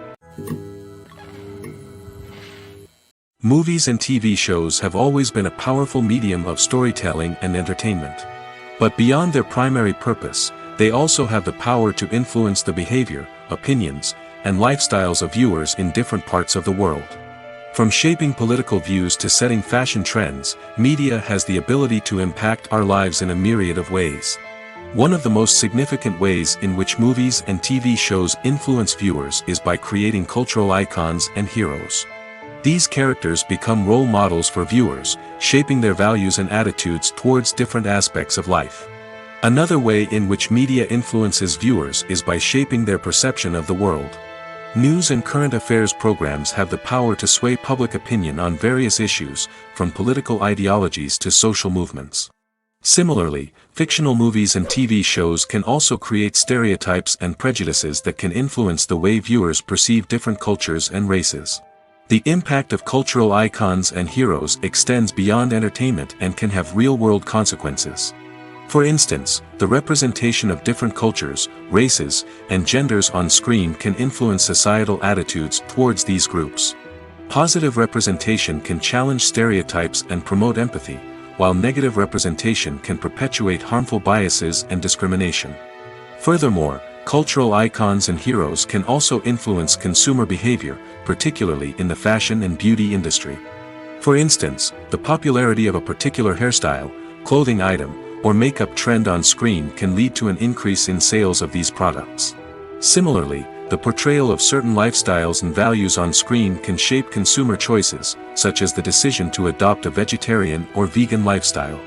Movies and TV shows have always been a powerful medium of storytelling and entertainment. But beyond their primary purpose, they also have the power to influence the behavior, opinions, and lifestyles of viewers in different parts of the world. From shaping political views to setting fashion trends, media has the ability to impact our lives in a myriad of ways. One of the most significant ways in which movies and TV shows influence viewers is by creating cultural icons and heroes. These characters become role models for viewers, shaping their values and attitudes towards different aspects of life. Another way in which media influences viewers is by shaping their perception of the world. News and current affairs programs have the power to sway public opinion on various issues, from political ideologies to social movements. Similarly, fictional movies and TV shows can also create stereotypes and prejudices that can influence the way viewers perceive different cultures and races. The impact of cultural icons and heroes extends beyond entertainment and can have real-world consequences. For instance, the representation of different cultures, races, and genders on screen can influence societal attitudes towards these groups. Positive representation can challenge stereotypes and promote empathy, while negative representation can perpetuate harmful biases and discrimination. Furthermore, cultural icons and heroes can also influence consumer behavior, particularly in the fashion and beauty industry. For instance, the popularity of a particular hairstyle, clothing item, or makeup trend on screen can lead to an increase in sales of these products. Similarly, the portrayal of certain lifestyles and values on screen can shape consumer choices, such as the decision to adopt a vegetarian or vegan lifestyle.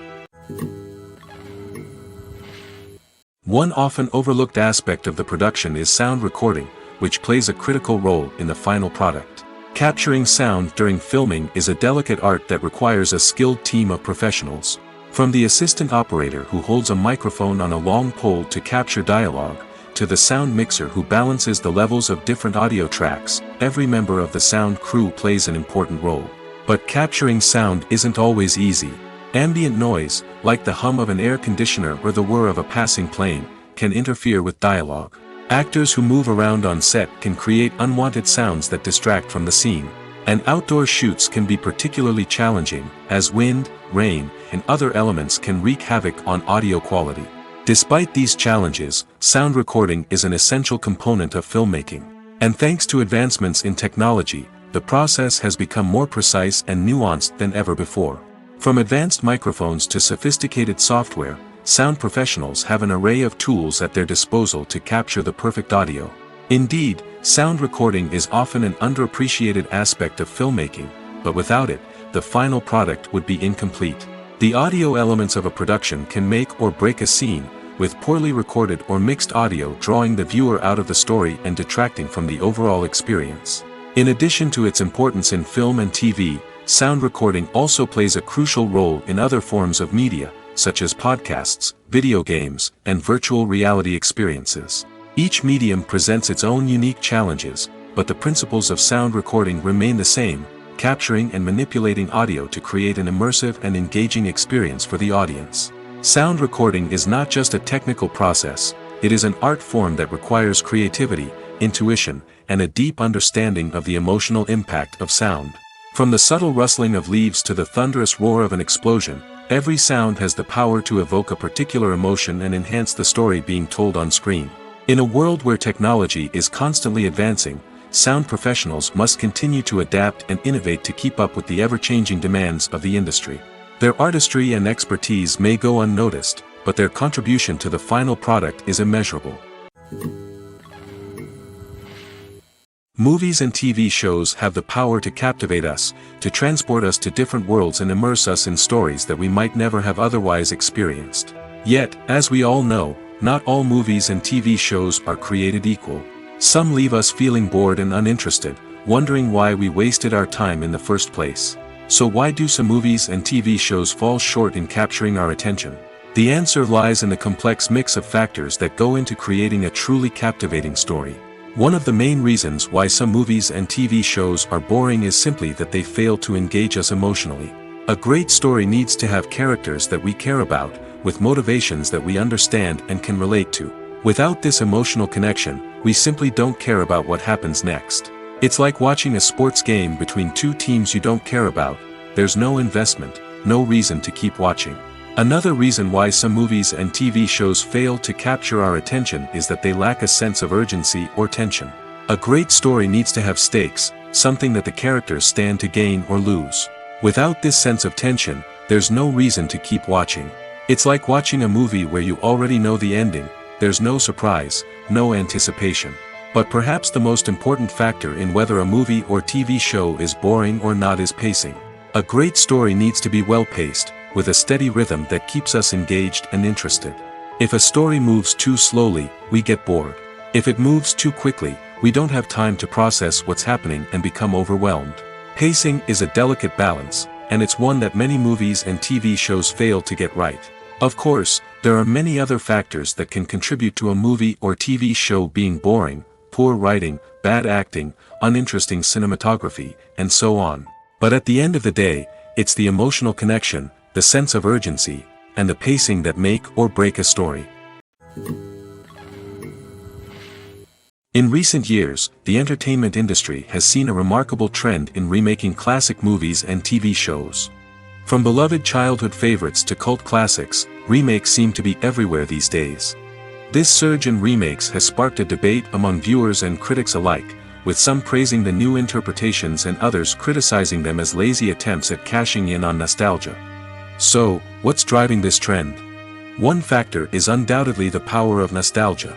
One often overlooked aspect of the production is sound recording, which plays a critical role in the final product. Capturing sound during filming is a delicate art that requires a skilled team of professionals. From the assistant operator who holds a microphone on a long pole to capture dialogue, to the sound mixer who balances the levels of different audio tracks, every member of the sound crew plays an important role. But capturing sound isn't always easy. Ambient noise, like the hum of an air conditioner or the whir of a passing plane, can interfere with dialogue. Actors who move around on set can create unwanted sounds that distract from the scene. And outdoor shoots can be particularly challenging, as wind, rain, and other elements can wreak havoc on audio quality. Despite these challenges, sound recording is an essential component of filmmaking. And thanks to advancements in technology, the process has become more precise and nuanced than ever before. From advanced microphones to sophisticated software, sound professionals have an array of tools at their disposal to capture the perfect audio. Indeed, sound recording is often an underappreciated aspect of filmmaking, but without it, the final product would be incomplete. The audio elements of a production can make or break a scene, with poorly recorded or mixed audio drawing the viewer out of the story and detracting from the overall experience. In addition to its importance in film and TV, sound recording also plays a crucial role in other forms of media, such as podcasts, video games, and virtual reality experiences. Each medium presents its own unique challenges, but the principles of sound recording remain the same: capturing and manipulating audio to create an immersive and engaging experience for the audience. Sound recording is not just a technical process, it is an art form that requires creativity, intuition, and a deep understanding of the emotional impact of sound. From the subtle rustling of leaves to the thunderous roar of an explosion, every sound has the power to evoke a particular emotion and enhance the story being told on screen. In a world where technology is constantly advancing, sound professionals must continue to adapt and innovate to keep up with the ever-changing demands of the industry. Their artistry and expertise may go unnoticed, but their contribution to the final product is immeasurable. Movies and TV shows have the power to captivate us, to transport us to different worlds and immerse us in stories that we might never have otherwise experienced. Yet, as we all know, not all movies and TV shows are created equal. Some leave us feeling bored and uninterested, wondering why we wasted our time in the first place. So why do some movies and TV shows fall short in capturing our attention? The answer lies in the complex mix of factors that go into creating a truly captivating story. One of the main reasons why some movies and TV shows are boring is simply that they fail to engage us emotionally. A great story needs to have characters that we care about, with motivations that we understand and can relate to. Without this emotional connection, we simply don't care about what happens next. It's like watching a sports game between two teams you don't care about. There's no investment, no reason to keep watching. Another reason why some movies and TV shows fail to capture our attention is that they lack a sense of urgency or tension. A great story needs to have stakes, something that the characters stand to gain or lose. Without this sense of tension, there's no reason to keep watching. It's like watching a movie where you already know the ending. There's no surprise, no anticipation. But perhaps the most important factor in whether a movie or TV show is boring or not is pacing. A great story needs to be well-paced, with a steady rhythm that keeps us engaged and interested. If a story moves too slowly, we get bored. If it moves too quickly, we don't have time to process what's happening and become overwhelmed. Pacing is a delicate balance, and it's one that many movies and TV shows fail to get right. Of course, there are many other factors that can contribute to a movie or TV show being boring: poor writing, bad acting, uninteresting cinematography, and so on. But at the end of the day, it's the emotional connection, the sense of urgency, and the pacing that make or break a story. In recent years, the entertainment industry has seen a remarkable trend in remaking classic movies and TV shows. From beloved childhood favorites to cult classics, remakes seem to be everywhere these days. This surge in remakes has sparked a debate among viewers and critics alike, with some praising the new interpretations and others criticizing them as lazy attempts at cashing in on nostalgia. So, what's driving this trend? One factor is undoubtedly the power of nostalgia.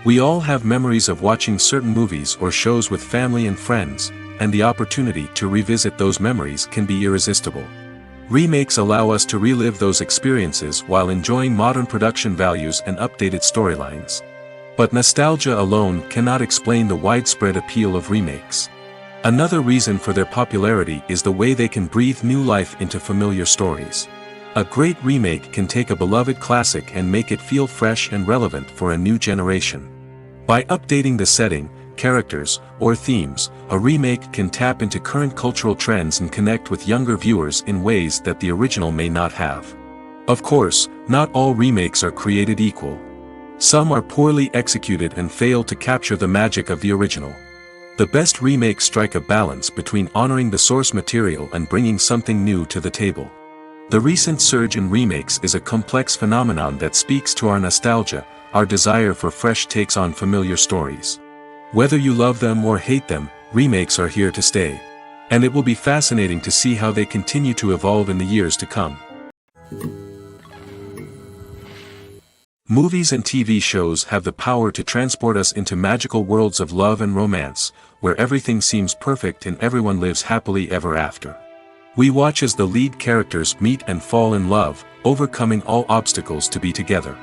We all have memories of watching certain movies or shows with family and friends, and the opportunity to revisit those memories can be irresistible. Remakes allow us to relive those experiences while enjoying modern production values and updated storylines. But nostalgia alone cannot explain the widespread appeal of remakes. Another reason for their popularity is the way they can breathe new life into familiar stories. A great remake can take a beloved classic and make it feel fresh and relevant for a new generation. By updating the setting, characters, or themes, a remake can tap into current cultural trends and connect with younger viewers in ways that the original may not have. Of course, not all remakes are created equal. Some are poorly executed and fail to capture the magic of the original. The best remakes strike a balance between honoring the source material and bringing something new to the table. The recent surge in remakes is a complex phenomenon that speaks to our nostalgia, our desire for fresh takes on familiar stories. Whether you love them or hate them, remakes are here to stay. And it will be fascinating to see how they continue to evolve in the years to come. Movies and TV shows have the power to transport us into magical worlds of love and romance, where everything seems perfect and everyone lives happily ever after. We watch as the lead characters meet and fall in love, overcoming all obstacles to be together.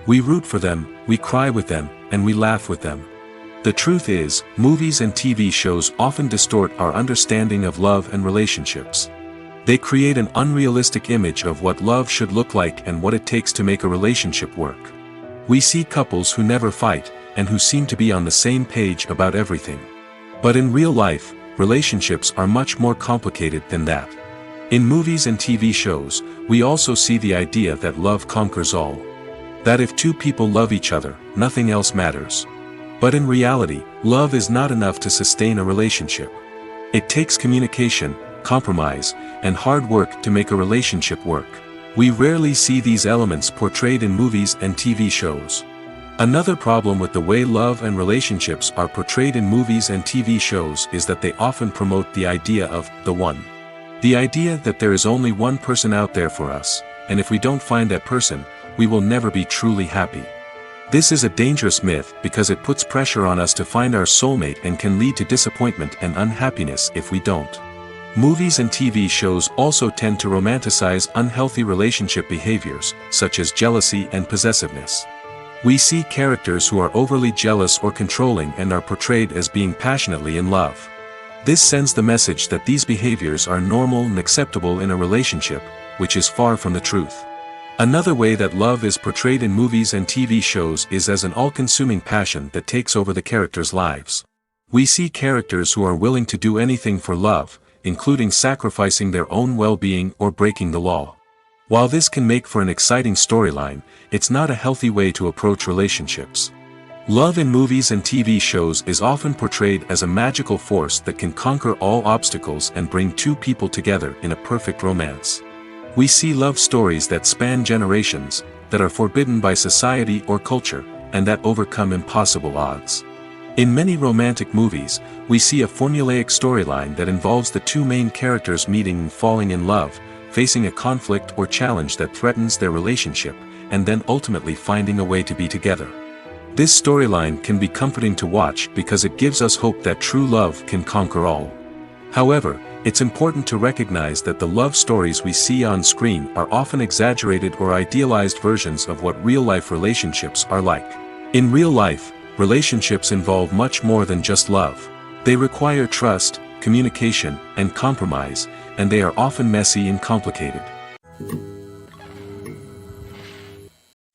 We root for them, we cry with them, and we laugh with them. The truth is, movies and TV shows often distort our understanding of love and relationships. They create an unrealistic image of what love should look like and what it takes to make a relationship work. We see couples who never fight, and who seem to be on the same page about everything. But in real life, relationships are much more complicated than that. In movies and TV shows, we also see the idea that love conquers all. That if two people love each other, nothing else matters. But in reality, love is not enough to sustain a relationship. It takes communication, compromise, and hard work to make a relationship work. We rarely see these elements portrayed in movies and TV shows. Another problem with the way love and relationships are portrayed in movies and TV shows is that they often promote the idea of the one. The idea that there is only one person out there for us, and if we don't find that person, we will never be truly happy. This is a dangerous myth because it puts pressure on us to find our soulmate and can lead to disappointment and unhappiness if we don't. Movies and TV shows also tend to romanticize unhealthy relationship behaviors, such as jealousy and possessiveness. We see characters who are overly jealous or controlling and are portrayed as being passionately in love. This sends the message that these behaviors are normal and acceptable in a relationship, which is far from the truth. Another way that love is portrayed in movies and TV shows is as an all-consuming passion that takes over the characters' lives. We see characters who are willing to do anything for love, including sacrificing their own well-being or breaking the law. While this can make for an exciting storyline, it's not a healthy way to approach relationships. Love in movies and TV shows is often portrayed as a magical force that can conquer all obstacles and bring two people together in a perfect romance. We see love stories that span generations, that are forbidden by society or culture, and that overcome impossible odds. In many romantic movies, we see a formulaic storyline that involves the two main characters meeting and falling in love, facing a conflict or challenge that threatens their relationship, and then ultimately finding a way to be together. This storyline can be comforting to watch because it gives us hope that true love can conquer all. However, it's important to recognize that the love stories we see on screen are often exaggerated or idealized versions of what real-life relationships are like. In real life, relationships involve much more than just love. They require trust, communication, and compromise, and they are often messy and complicated.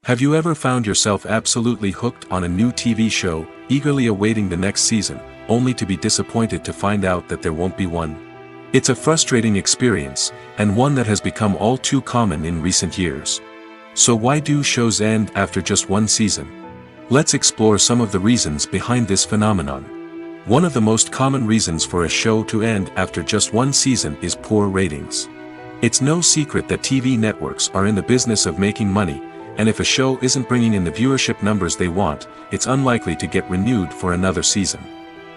Have you ever found yourself absolutely hooked on a new TV show, eagerly awaiting the next season, only to be disappointed to find out that there won't be one? It's a frustrating experience, and one that has become all too common in recent years. So why do shows end after just one season? Let's explore some of the reasons behind this phenomenon. One of the most common reasons for a show to end after just one season is poor ratings. It's no secret that TV networks are in the business of making money, and if a show isn't bringing in the viewership numbers they want, it's unlikely to get renewed for another season.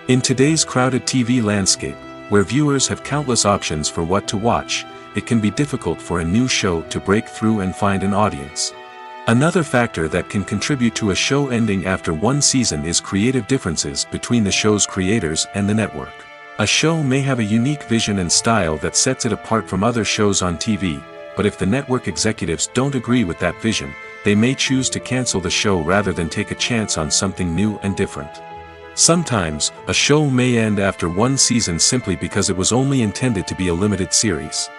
In today's crowded TV landscape, where viewers have countless options for what to watch, it can be difficult for a new show to break through and find an audience. Another factor that can contribute to a show ending after one season is creative differences between the show's creators and the network. A show may have a unique vision and style that sets it apart from other shows on TV, but if the network executives don't agree with that vision, they may choose to cancel the show rather than take a chance on something new and different. Sometimes, a show may end after one season simply because it was only intended to be a limited series.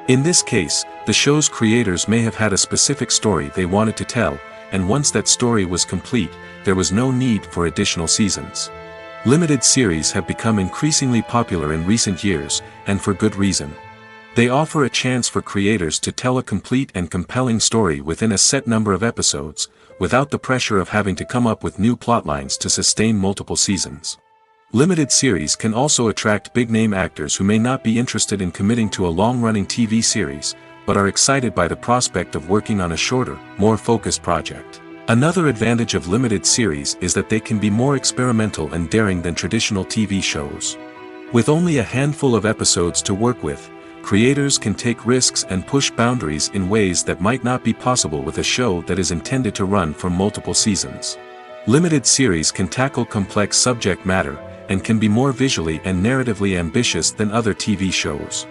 In this case, the show's creators may have had a specific story they wanted to tell, and once that story was complete, there was no need for additional seasons. Limited series have become increasingly popular in recent years, and for good reason. They offer a chance for creators to tell a complete and compelling story within a set number of episodes, without the pressure of having to come up with new plotlines to sustain multiple seasons. Limited series can also attract big-name actors who may not be interested in committing to a long-running TV series, but are excited by the prospect of working on a shorter, more focused project. Another advantage of limited series is that they can be more experimental and daring than traditional TV shows. With only a handful of episodes to work with, creators can take risks and push boundaries in ways that might not be possible with a show that is intended to run for multiple seasons. Limited series can tackle complex subject matter, and can be more visually and narratively ambitious than other TV shows.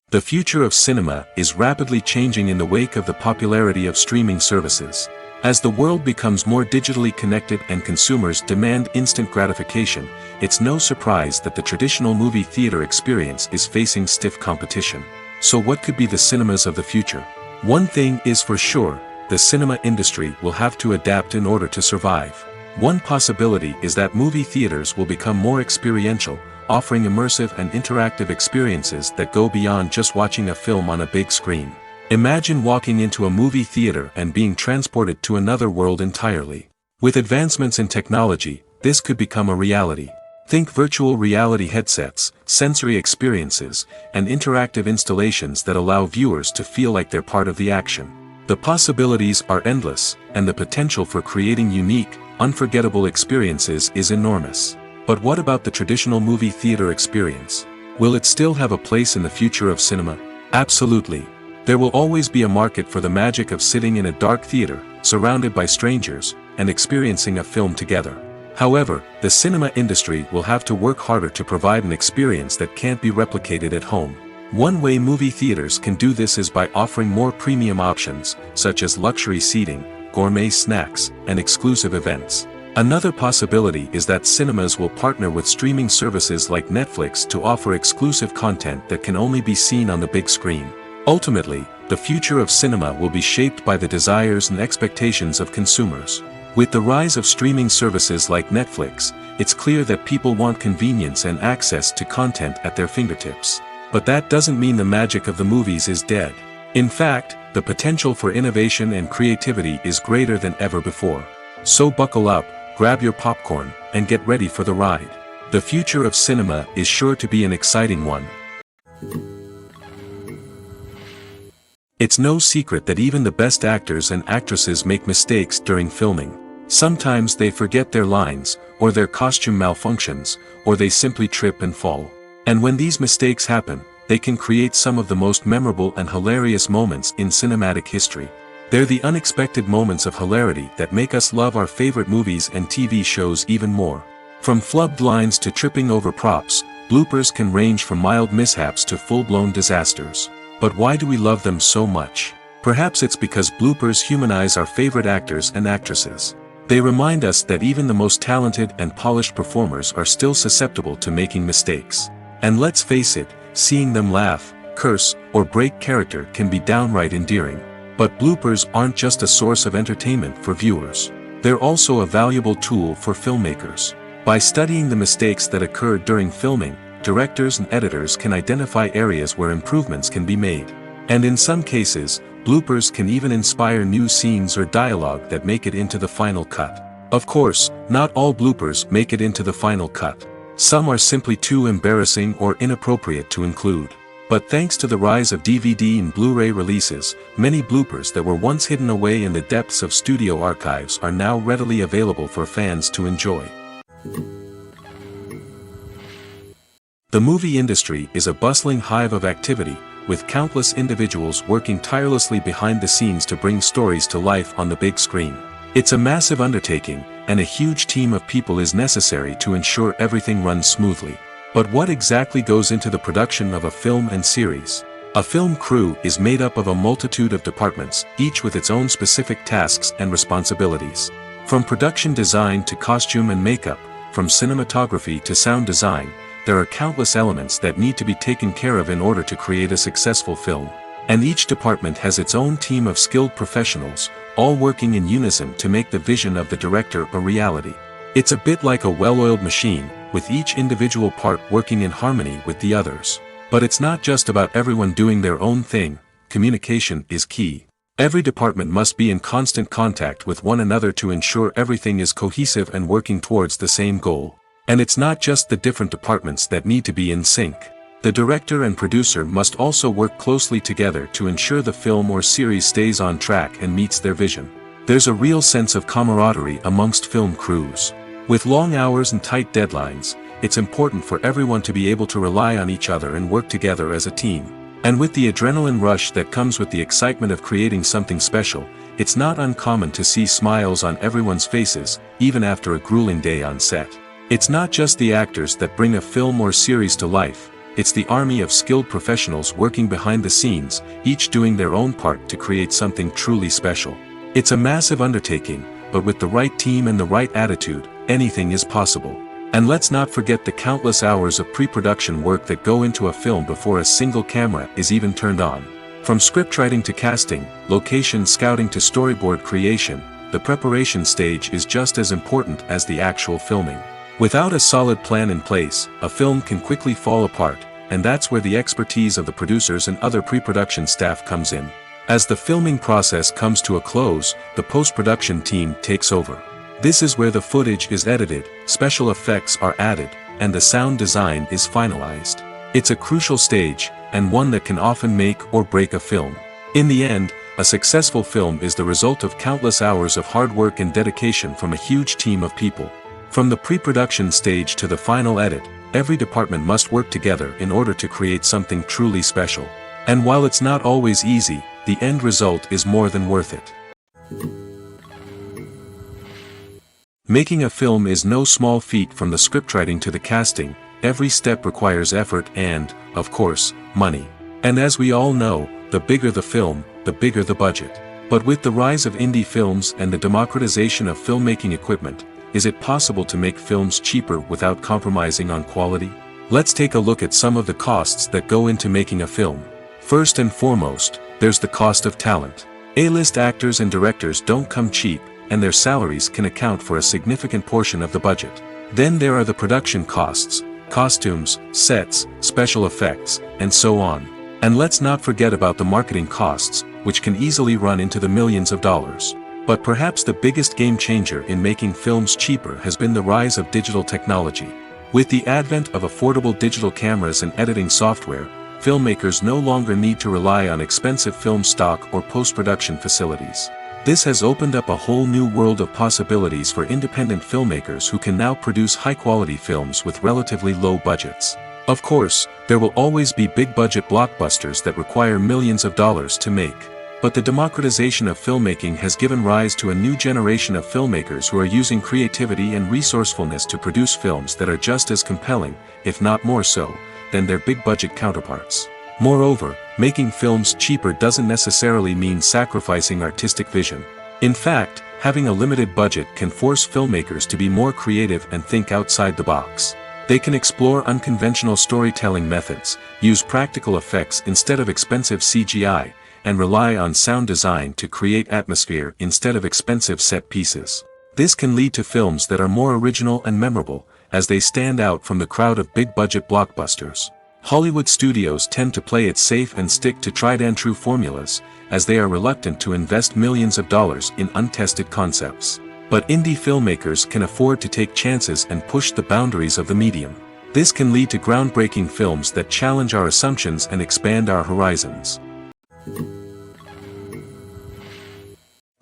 The future of cinema is rapidly changing in the wake of the popularity of streaming services. As the world becomes more digitally connected and consumers demand instant gratification, it's no surprise that the traditional movie theater experience is facing stiff competition. So what could be the cinemas of the future? One thing is for sure, the cinema industry will have to adapt in order to survive. One possibility is that movie theaters will become more experiential, offering immersive and interactive experiences that go beyond just watching a film on a big screen. Imagine walking into a movie theater and being transported to another world entirely. With advancements in technology, this could become a reality. Think virtual reality headsets, sensory experiences, and interactive installations that allow viewers to feel like they're part of the action. The possibilities are endless, and the potential for creating unique, unforgettable experiences is enormous. But what about the traditional movie theater experience? Will it still have a place in the future of cinema? Absolutely. There will always be a market for the magic of sitting in a dark theater, surrounded by strangers, and experiencing a film together. However, the cinema industry will have to work harder to provide an experience that can't be replicated at home. One way movie theaters can do this is by offering more premium options, such as luxury seating, gourmet snacks, and exclusive events. Another possibility is that cinemas will partner with streaming services like Netflix to offer exclusive content that can only be seen on the big screen. Ultimately, the future of cinema will be shaped by the desires and expectations of consumers. With the rise of streaming services like Netflix, it's clear that people want convenience and access to content at their fingertips. But that doesn't mean the magic of the movies is dead. In fact, the potential for innovation and creativity is greater than ever before. So buckle up, grab your popcorn, and get ready for the ride. The future of cinema is sure to be an exciting one. It's no secret that even the best actors and actresses make mistakes during filming. Sometimes they forget their lines, or their costume malfunctions, or they simply trip and fall. And when these mistakes happen, they can create some of the most memorable and hilarious moments in cinematic history. They're the unexpected moments of hilarity that make us love our favorite movies and TV shows even more. From flubbed lines to tripping over props, bloopers can range from mild mishaps to full-blown disasters. But why do we love them so much? Perhaps it's because bloopers humanize our favorite actors and actresses. They remind us that even the most talented and polished performers are still susceptible to making mistakes. And let's face it, seeing them laugh, curse, or break character can be downright endearing. But bloopers aren't just a source of entertainment for viewers. They're also a valuable tool for filmmakers. By studying the mistakes that occurred during filming, directors and editors can identify areas where improvements can be made. And in some cases, bloopers can even inspire new scenes or dialogue that make it into the final cut. Of course, not all bloopers make it into the final cut. Some are simply too embarrassing or inappropriate to include. But thanks to the rise of DVD and Blu-ray releases, many bloopers that were once hidden away in the depths of studio archives are now readily available for fans to enjoy. The movie industry is a bustling hive of activity, with countless individuals working tirelessly behind the scenes to bring stories to life on the big screen. It's a massive undertaking, and a huge team of people is necessary to ensure everything runs smoothly. But what exactly goes into the production of a film and series? A film crew is made up of a multitude of departments, each with its own specific tasks and responsibilities. From production design to costume and makeup, from cinematography to sound design, there are countless elements that need to be taken care of in order to create a successful film. And each department has its own team of skilled professionals, all working in unison to make the vision of the director a reality. It's a bit like a well-oiled machine, with each individual part working in harmony with the others. But it's not just about everyone doing their own thing. Communication is key. Every department must be in constant contact with one another to ensure everything is cohesive and working towards the same goal. And it's not just the different departments that need to be in sync. The director and producer must also work closely together to ensure the film or series stays on track and meets their vision. There's a real sense of camaraderie amongst film crews. With long hours and tight deadlines, it's important for everyone to be able to rely on each other and work together as a team. And with the adrenaline rush that comes with the excitement of creating something special, it's not uncommon to see smiles on everyone's faces, even after a grueling day on set. It's not just the actors that bring a film or series to life, it's the army of skilled professionals working behind the scenes, each doing their own part to create something truly special. It's a massive undertaking, but with the right team and the right attitude, anything is possible. And let's not forget the countless hours of pre-production work that go into a film before a single camera is even turned on. From scriptwriting to casting, location scouting to storyboard creation, the preparation stage is just as important as the actual filming. Without a solid plan in place, a film can quickly fall apart, and that's where the expertise of the producers and other pre-production staff comes in. As the filming process comes to a close, the post-production team takes over. This is where the footage is edited, special effects are added, and the sound design is finalized. It's a crucial stage, and one that can often make or break a film. In the end, a successful film is the result of countless hours of hard work and dedication from a huge team of people. From the pre-production stage to the final edit, every department must work together in order to create something truly special. And while it's not always easy, the end result is more than worth it. Making a film is no small feat. From the scriptwriting to the casting, every step requires effort and, of course, money. And as we all know, the bigger the film, the bigger the budget. But with the rise of indie films and the democratization of filmmaking equipment, is it possible to make films cheaper without compromising on quality? Let's take a look at some of the costs that go into making a film. First and foremost, there's the cost of talent. A-list actors and directors don't come cheap, and their salaries can account for a significant portion of the budget. Then there are the production costs, costumes, sets, special effects, and so on. And let's not forget about the marketing costs, which can easily run into the millions of dollars. But perhaps the biggest game changer in making films cheaper has been the rise of digital technology. With the advent of affordable digital cameras and editing software, filmmakers no longer need to rely on expensive film stock or post-production facilities. This has opened up a whole new world of possibilities for independent filmmakers who can now produce high-quality films with relatively low budgets. Of course, there will always be big-budget blockbusters that require millions of dollars to make. But the democratization of filmmaking has given rise to a new generation of filmmakers who are using creativity and resourcefulness to produce films that are just as compelling, if not more so, than their big-budget counterparts. Moreover, making films cheaper doesn't necessarily mean sacrificing artistic vision. In fact, having a limited budget can force filmmakers to be more creative and think outside the box. They can explore unconventional storytelling methods, use practical effects instead of expensive CGI, and rely on sound design to create atmosphere instead of expensive set pieces. This can lead to films that are more original and memorable, as they stand out from the crowd of big-budget blockbusters. Hollywood studios tend to play it safe and stick to tried-and-true formulas, as they are reluctant to invest millions of dollars in untested concepts. But indie filmmakers can afford to take chances and push the boundaries of the medium. This can lead to groundbreaking films that challenge our assumptions and expand our horizons.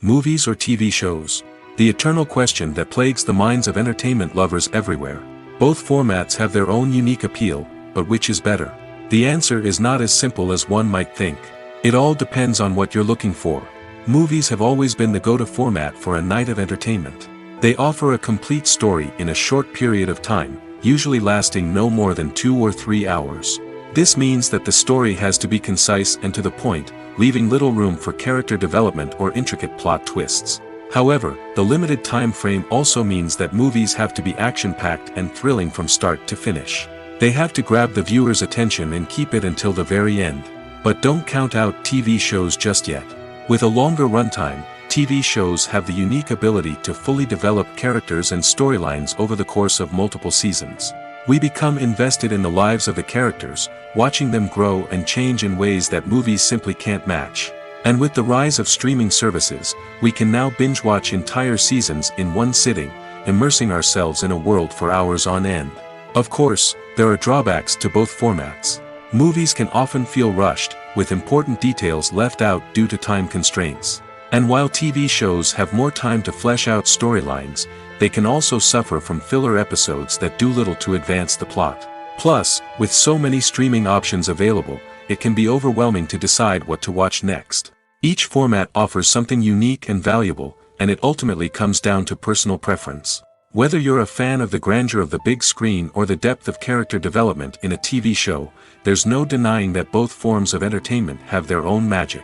Movies or TV shows? The eternal question that plagues the minds of entertainment lovers everywhere. Both formats have their own unique appeal, but which is better? The answer is not as simple as one might think. It all depends on what you're looking for. Movies have always been the go-to format for a night of entertainment. They offer a complete story in a short period of time, usually lasting no more than 2 or 3 hours. This means that the story has to be concise and to the point, leaving little room for character development or intricate plot twists. However, the limited time frame also means that movies have to be action-packed and thrilling from start to finish. They have to grab the viewer's attention and keep it until the very end. But don't count out TV shows just yet. With a longer runtime, TV shows have the unique ability to fully develop characters and storylines over the course of multiple seasons. We become invested in the lives of the characters, watching them grow and change in ways that movies simply can't match. And with the rise of streaming services, we can now binge-watch entire seasons in one sitting, immersing ourselves in a world for hours on end. Of course, there are drawbacks to both formats. Movies can often feel rushed, with important details left out due to time constraints. And while TV shows have more time to flesh out storylines, they can also suffer from filler episodes that do little to advance the plot. Plus, with so many streaming options available, it can be overwhelming to decide what to watch next. Each format offers something unique and valuable, and it ultimately comes down to personal preference. Whether you're a fan of the grandeur of the big screen or the depth of character development in a TV show, there's no denying that both forms of entertainment have their own magic.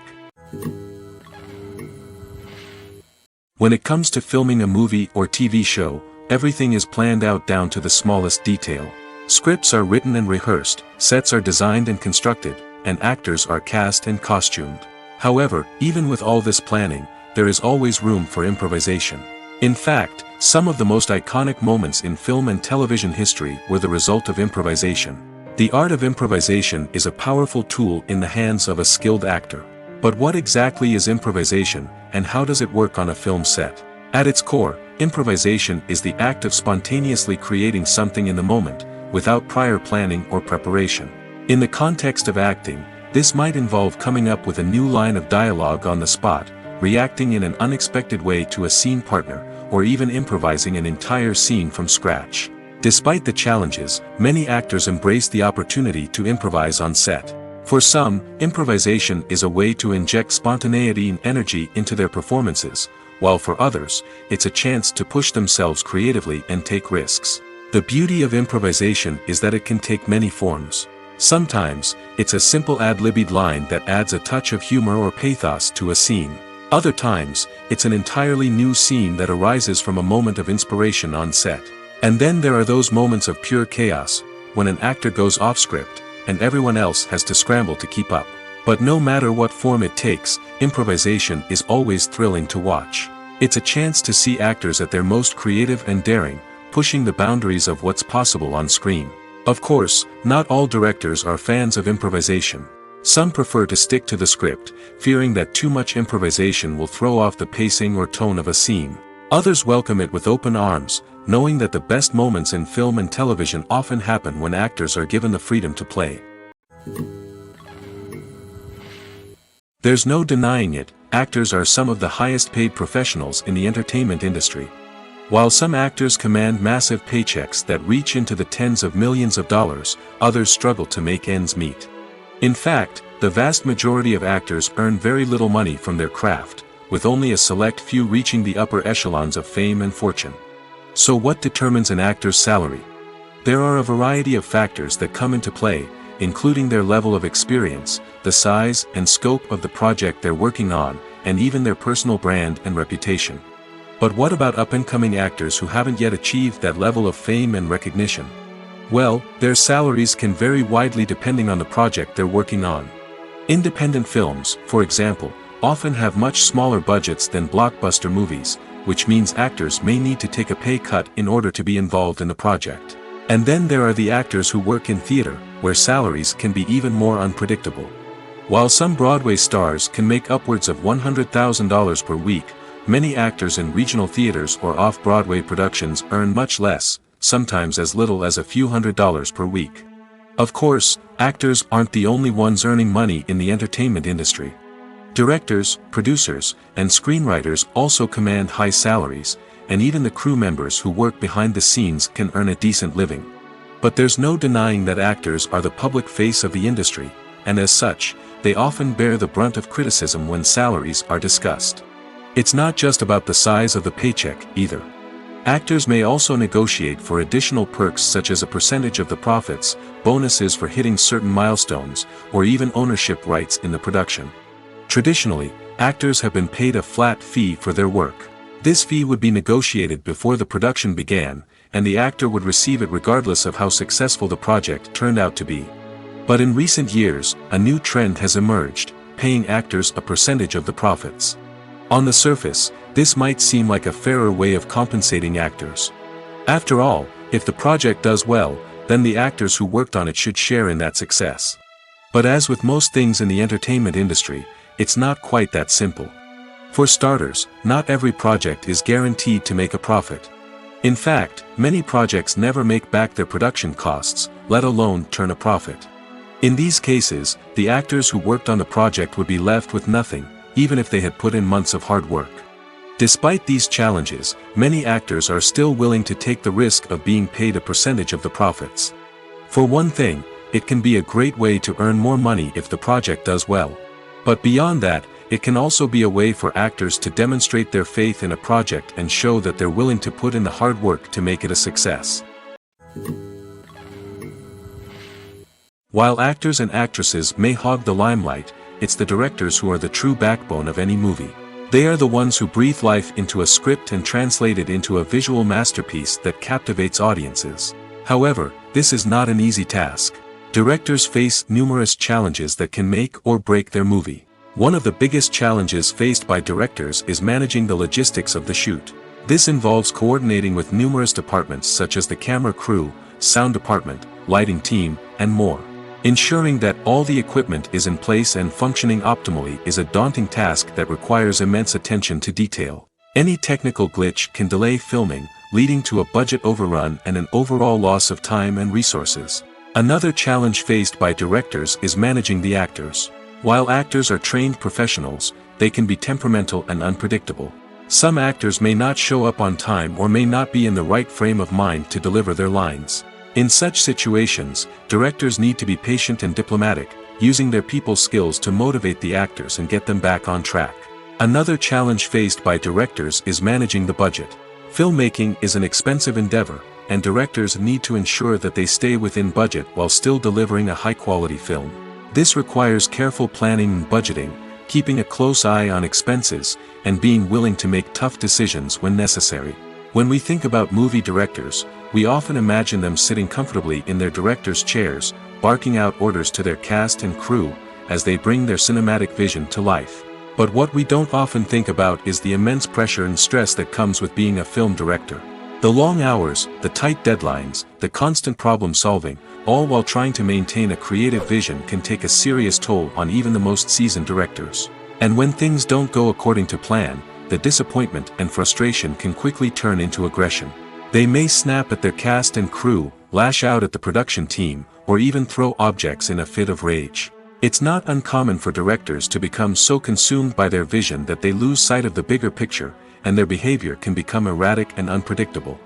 When it comes to filming a movie or TV show, everything is planned out down to the smallest detail. Scripts are written and rehearsed, sets are designed and constructed, and actors are cast and costumed. However, even with all this planning, there is always room for improvisation. In fact, some of the most iconic moments in film and television history were the result of improvisation. The art of improvisation is a powerful tool in the hands of a skilled actor. But what exactly is improvisation, and how does it work on a film set? At its core, improvisation is the act of spontaneously creating something in the moment, without prior planning or preparation. In the context of acting, this might involve coming up with a new line of dialogue on the spot, reacting in an unexpected way to a scene partner, or even improvising an entire scene from scratch. Despite the challenges, many actors embrace the opportunity to improvise on set. For some, improvisation is a way to inject spontaneity and energy into their performances, while for others, it's a chance to push themselves creatively and take risks. The beauty of improvisation is that it can take many forms. Sometimes, it's a simple ad-libbed line that adds a touch of humor or pathos to a scene. Other times, it's an entirely new scene that arises from a moment of inspiration on set. And then there are those moments of pure chaos, when an actor goes off script, and everyone else has to scramble to keep up. But no matter what form it takes, improvisation is always thrilling to watch. It's a chance to see actors at their most creative and daring, pushing the boundaries of what's possible on screen. Of course, not all directors are fans of improvisation. Some prefer to stick to the script, fearing that too much improvisation will throw off the pacing or tone of a scene. Others welcome it with open arms, knowing that the best moments in film and television often happen when actors are given the freedom to play. There's no denying it, actors are some of the highest paid professionals in the entertainment industry. While some actors command massive paychecks that reach into the tens of millions of dollars, others struggle to make ends meet. In fact, the vast majority of actors earn very little money from their craft, with only a select few reaching the upper echelons of fame and fortune. So what determines an actor's salary? There are a variety of factors that come into play, including their level of experience, the size and scope of the project they're working on, and even their personal brand and reputation. But what about up-and-coming actors who haven't yet achieved that level of fame and recognition? Well, their salaries can vary widely depending on the project they're working on. Independent films, for example, often have much smaller budgets than blockbuster movies, which means actors may need to take a pay cut in order to be involved in the project. And then there are the actors who work in theater, where salaries can be even more unpredictable. While some Broadway stars can make upwards of $100,000 per week, many actors in regional theaters or off-Broadway productions earn much less, sometimes as little as a few $100s per week. Of course, actors aren't the only ones earning money in the entertainment industry. Directors, producers, and screenwriters also command high salaries, and even the crew members who work behind the scenes can earn a decent living. But there's no denying that actors are the public face of the industry, and as such, they often bear the brunt of criticism when salaries are discussed. It's not just about the size of the paycheck, either. Actors may also negotiate for additional perks such as a percentage of the profits, bonuses for hitting certain milestones, or even ownership rights in the production. Traditionally, actors have been paid a flat fee for their work. This fee would be negotiated before the production began, and the actor would receive it regardless of how successful the project turned out to be. But in recent years, a new trend has emerged, paying actors a percentage of the profits. On the surface, this might seem like a fairer way of compensating actors. After all, if the project does well, then the actors who worked on it should share in that success. But as with most things in the entertainment industry, it's not quite that simple. For starters, not every project is guaranteed to make a profit. In fact, many projects never make back their production costs, let alone turn a profit. In these cases, the actors who worked on the project would be left with nothing, even if they had put in months of hard work. Despite these challenges, many actors are still willing to take the risk of being paid a percentage of the profits. For one thing, it can be a great way to earn more money if the project does well. But beyond that, it can also be a way for actors to demonstrate their faith in a project and show that they're willing to put in the hard work to make it a success. While actors and actresses may hog the limelight, it's the directors who are the true backbone of any movie. They are the ones who breathe life into a script and translate it into a visual masterpiece that captivates audiences. However, this is not an easy task. Directors face numerous challenges that can make or break their movie. One of the biggest challenges faced by directors is managing the logistics of the shoot. This involves coordinating with numerous departments such as the camera crew, sound department, lighting team, and more. Ensuring that all the equipment is in place and functioning optimally is a daunting task that requires immense attention to detail. Any technical glitch can delay filming, leading to a budget overrun and an overall loss of time and resources. Another challenge faced by directors is managing the actors. While actors are trained professionals, they can be temperamental and unpredictable. Some actors may not show up on time or may not be in the right frame of mind to deliver their lines. In such situations, directors need to be patient and diplomatic, using their people skills to motivate the actors and get them back on track. Another challenge faced by directors is managing the budget. Filmmaking is an expensive endeavor, and directors need to ensure that they stay within budget while still delivering a high-quality film. This requires careful planning and budgeting, keeping a close eye on expenses, and being willing to make tough decisions when necessary. When we think about movie directors, we often imagine them sitting comfortably in their director's chairs, barking out orders to their cast and crew, as they bring their cinematic vision to life. But what we don't often think about is the immense pressure and stress that comes with being a film director. The long hours, the tight deadlines, the constant problem solving, all while trying to maintain a creative vision can take a serious toll on even the most seasoned directors. And when things don't go according to plan, the disappointment and frustration can quickly turn into aggression. They may snap at their cast and crew, lash out at the production team, or even throw objects in a fit of rage. It's not uncommon for directors to become so consumed by their vision that they lose sight of the bigger picture, and their behavior can become erratic and unpredictable.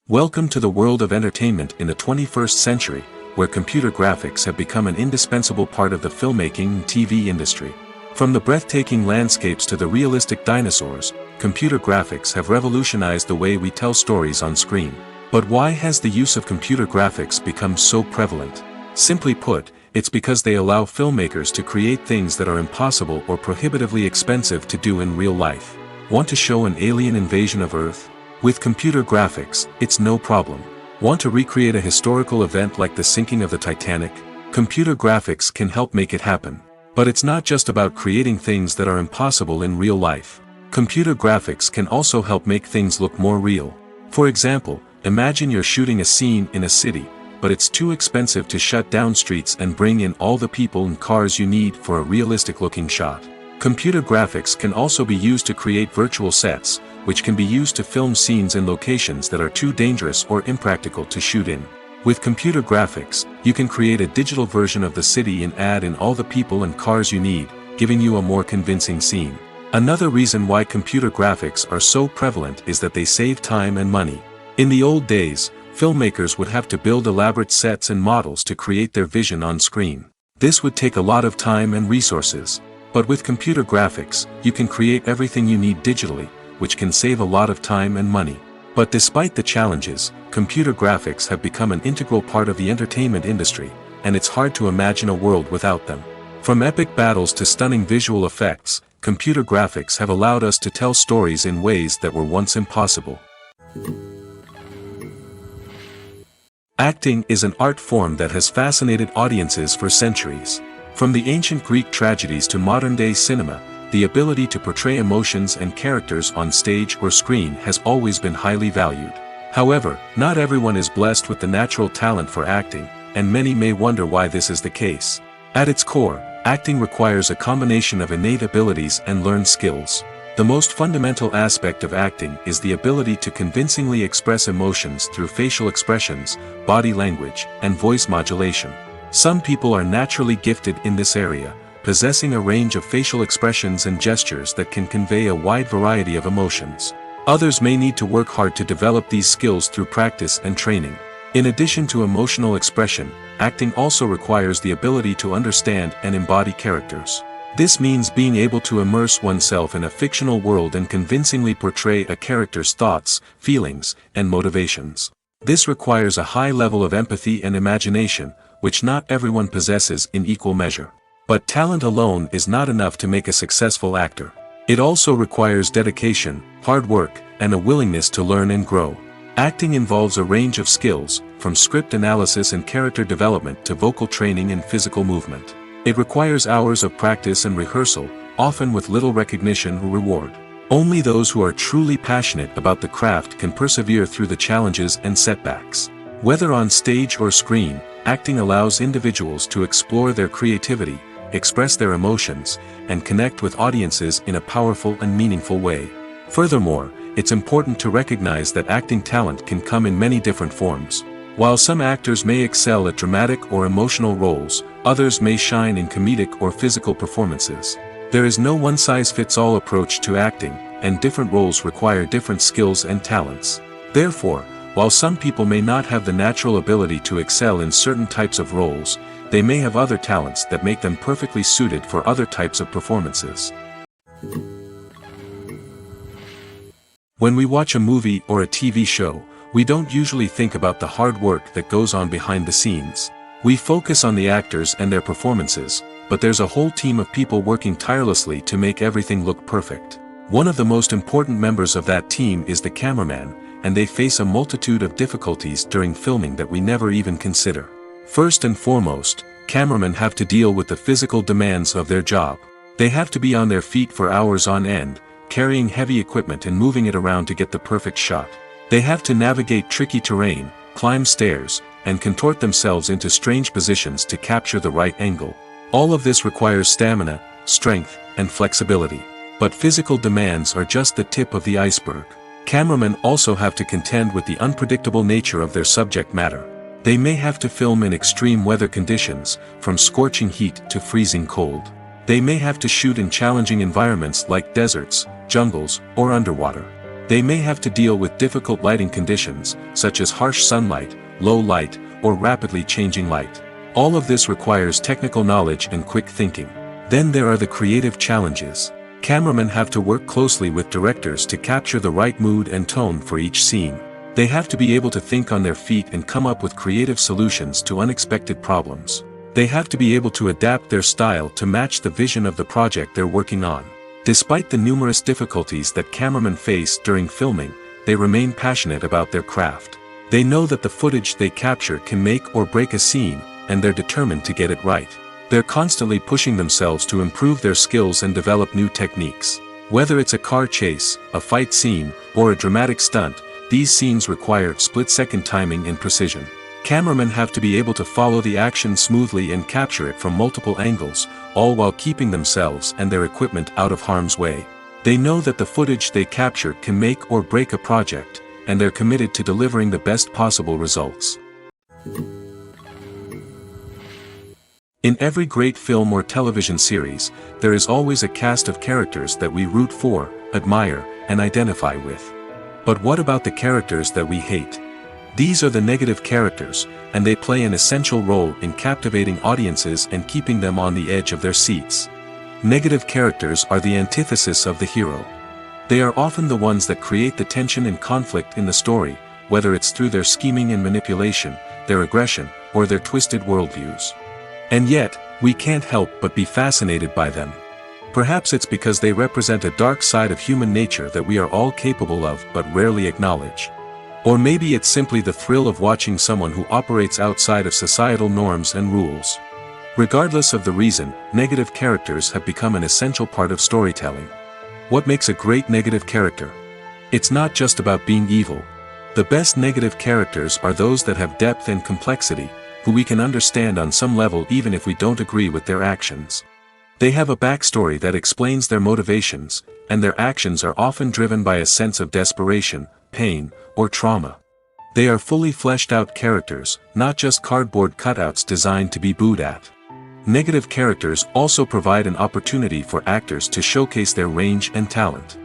Welcome to the world of entertainment in the 21st century, where computer graphics have become an indispensable part of the filmmaking and TV industry. From the breathtaking landscapes to the realistic dinosaurs, computer graphics have revolutionized the way we tell stories on screen. But why has the use of computer graphics become so prevalent? Simply put, it's because they allow filmmakers to create things that are impossible or prohibitively expensive to do in real life. Want to show an alien invasion of Earth? With computer graphics, it's no problem. Want to recreate a historical event like the sinking of the Titanic? Computer graphics can help make it happen. But it's not just about creating things that are impossible in real life. Computer graphics can also help make things look more real. For example, imagine you're shooting a scene in a city, but it's too expensive to shut down streets and bring in all the people and cars you need for a realistic-looking shot. Computer graphics can also be used to create virtual sets, which can be used to film scenes in locations that are too dangerous or impractical to shoot in. With computer graphics, you can create a digital version of the city and add in all the people and cars you need, giving you a more convincing scene. Another reason why computer graphics are so prevalent is that they save time and money. In the old days, filmmakers would have to build elaborate sets and models to create their vision on screen. This would take a lot of time and resources. But with computer graphics, you can create everything you need digitally, which can save a lot of time and money. But despite the challenges, computer graphics have become an integral part of the entertainment industry, and it's hard to imagine a world without them. From epic battles to stunning visual effects, computer graphics have allowed us to tell stories in ways that were once impossible. Acting is an art form that has fascinated audiences for centuries. From the ancient Greek tragedies to modern-day cinema, the ability to portray emotions and characters on stage or screen has always been highly valued. However, not everyone is blessed with the natural talent for acting, and many may wonder why this is the case. At its core, acting requires a combination of innate abilities and learned skills. The most fundamental aspect of acting is the ability to convincingly express emotions through facial expressions, body language, and voice modulation. Some people are naturally gifted in this area, possessing a range of facial expressions and gestures that can convey a wide variety of emotions. Others may need to work hard to develop these skills through practice and training. In addition to emotional expression, acting also requires the ability to understand and embody characters. This means being able to immerse oneself in a fictional world and convincingly portray a character's thoughts, feelings, and motivations. This requires a high level of empathy and imagination, which not everyone possesses in equal measure. But talent alone is not enough to make a successful actor. It also requires dedication, hard work, and a willingness to learn and grow. Acting involves a range of skills, from script analysis and character development to vocal training and physical movement. It requires hours of practice and rehearsal, often with little recognition or reward. Only those who are truly passionate about the craft can persevere through the challenges and setbacks. Whether on stage or screen, acting allows individuals to explore their creativity, express their emotions, and connect with audiences in a powerful and meaningful way. Furthermore, it's important to recognize that acting talent can come in many different forms. While some actors may excel at dramatic or emotional roles, others may shine in comedic or physical performances. There is no one-size-fits-all approach to acting, and different roles require different skills and talents. Therefore, while some people may not have the natural ability to excel in certain types of roles, they may have other talents that make them perfectly suited for other types of performances. When we watch a movie or a TV show, we don't usually think about the hard work that goes on behind the scenes. We focus on the actors and their performances, but there's a whole team of people working tirelessly to make everything look perfect. One of the most important members of that team is the cameraman, and they face a multitude of difficulties during filming that we never even consider. First and foremost, cameramen have to deal with the physical demands of their job. They have to be on their feet for hours on end, carrying heavy equipment and moving it around to get the perfect shot. They have to navigate tricky terrain, climb stairs, and contort themselves into strange positions to capture the right angle. All of this requires stamina, strength, and flexibility. But physical demands are just the tip of the iceberg. Cameramen also have to contend with the unpredictable nature of their subject matter. They may have to film in extreme weather conditions, from scorching heat to freezing cold. They may have to shoot in challenging environments like deserts, jungles, or underwater. They may have to deal with difficult lighting conditions, such as harsh sunlight, low light, or rapidly changing light. All of this requires technical knowledge and quick thinking. Then there are the creative challenges. Cameramen have to work closely with directors to capture the right mood and tone for each scene. They have to be able to think on their feet and come up with creative solutions to unexpected problems. They have to be able to adapt their style to match the vision of the project they're working on. Despite the numerous difficulties that cameramen face during filming, they remain passionate about their craft. They know that the footage they capture can make or break a scene, and they're determined to get it right. They're constantly pushing themselves to improve their skills and develop new techniques. Whether it's a car chase, a fight scene, or a dramatic stunt, these scenes require split-second timing and precision. Cameramen have to be able to follow the action smoothly and capture it from multiple angles, all while keeping themselves and their equipment out of harm's way. They know that the footage they capture can make or break a project, and they're committed to delivering the best possible results. In every great film or television series, there is always a cast of characters that we root for, admire, and identify with. But what about the characters that we hate? These are the negative characters, and they play an essential role in captivating audiences and keeping them on the edge of their seats. Negative characters are the antithesis of the hero. They are often the ones that create the tension and conflict in the story, whether it's through their scheming and manipulation, their aggression, or their twisted worldviews. And yet, we can't help but be fascinated by them. Perhaps it's because they represent a dark side of human nature that we are all capable of but rarely acknowledge. Or maybe it's simply the thrill of watching someone who operates outside of societal norms and rules. Regardless of the reason, negative characters have become an essential part of storytelling. What makes a great negative character? It's not just about being evil. The best negative characters are those that have depth and complexity, who we can understand on some level even if we don't agree with their actions. They have a backstory that explains their motivations, and their actions are often driven by a sense of desperation, pain, or trauma. They are fully fleshed out characters, not just cardboard cutouts designed to be booed at. Negative characters also provide an opportunity for actors to showcase their range and talent.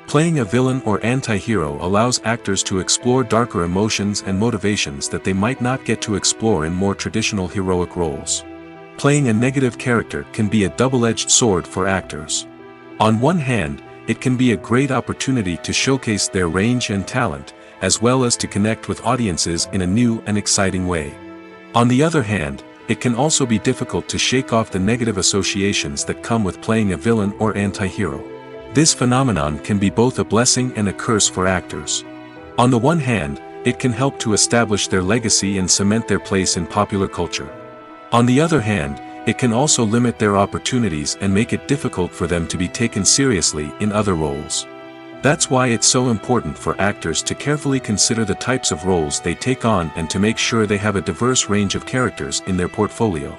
Playing a villain or anti-hero allows actors to explore darker emotions and motivations that they might not get to explore in more traditional heroic roles. Playing a negative character can be a double-edged sword for actors. On one hand, it can be a great opportunity to showcase their range and talent, as well as to connect with audiences in a new and exciting way. On the other hand, it can also be difficult to shake off the negative associations that come with playing a villain or anti-hero. This phenomenon can be both a blessing and a curse for actors. On the one hand, it can help to establish their legacy and cement their place in popular culture. On the other hand, it can also limit their opportunities and make it difficult for them to be taken seriously in other roles. That's why it's so important for actors to carefully consider the types of roles they take on and to make sure they have a diverse range of characters in their portfolio.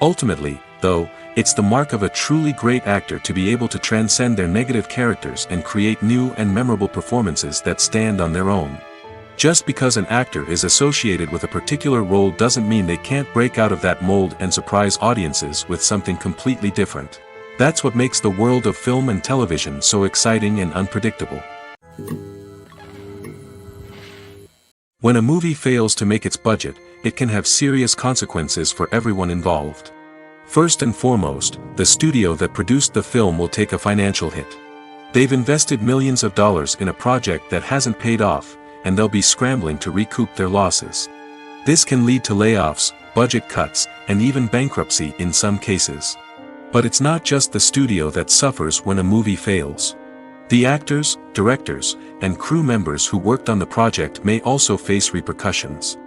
Ultimately, though, it's the mark of a truly great actor to be able to transcend their negative characters and create new and memorable performances that stand on their own. Just because an actor is associated with a particular role doesn't mean they can't break out of that mold and surprise audiences with something completely different. That's what makes the world of film and television so exciting and unpredictable. When a movie fails to make its budget, it can have serious consequences for everyone involved. First and foremost, the studio that produced the film will take a financial hit. They've invested millions of dollars in a project that hasn't paid off, and they'll be scrambling to recoup their losses. This can lead to layoffs, budget cuts, and even bankruptcy in some cases. But it's not just the studio that suffers when a movie fails. The actors, directors, and crew members who worked on the project may also face repercussions.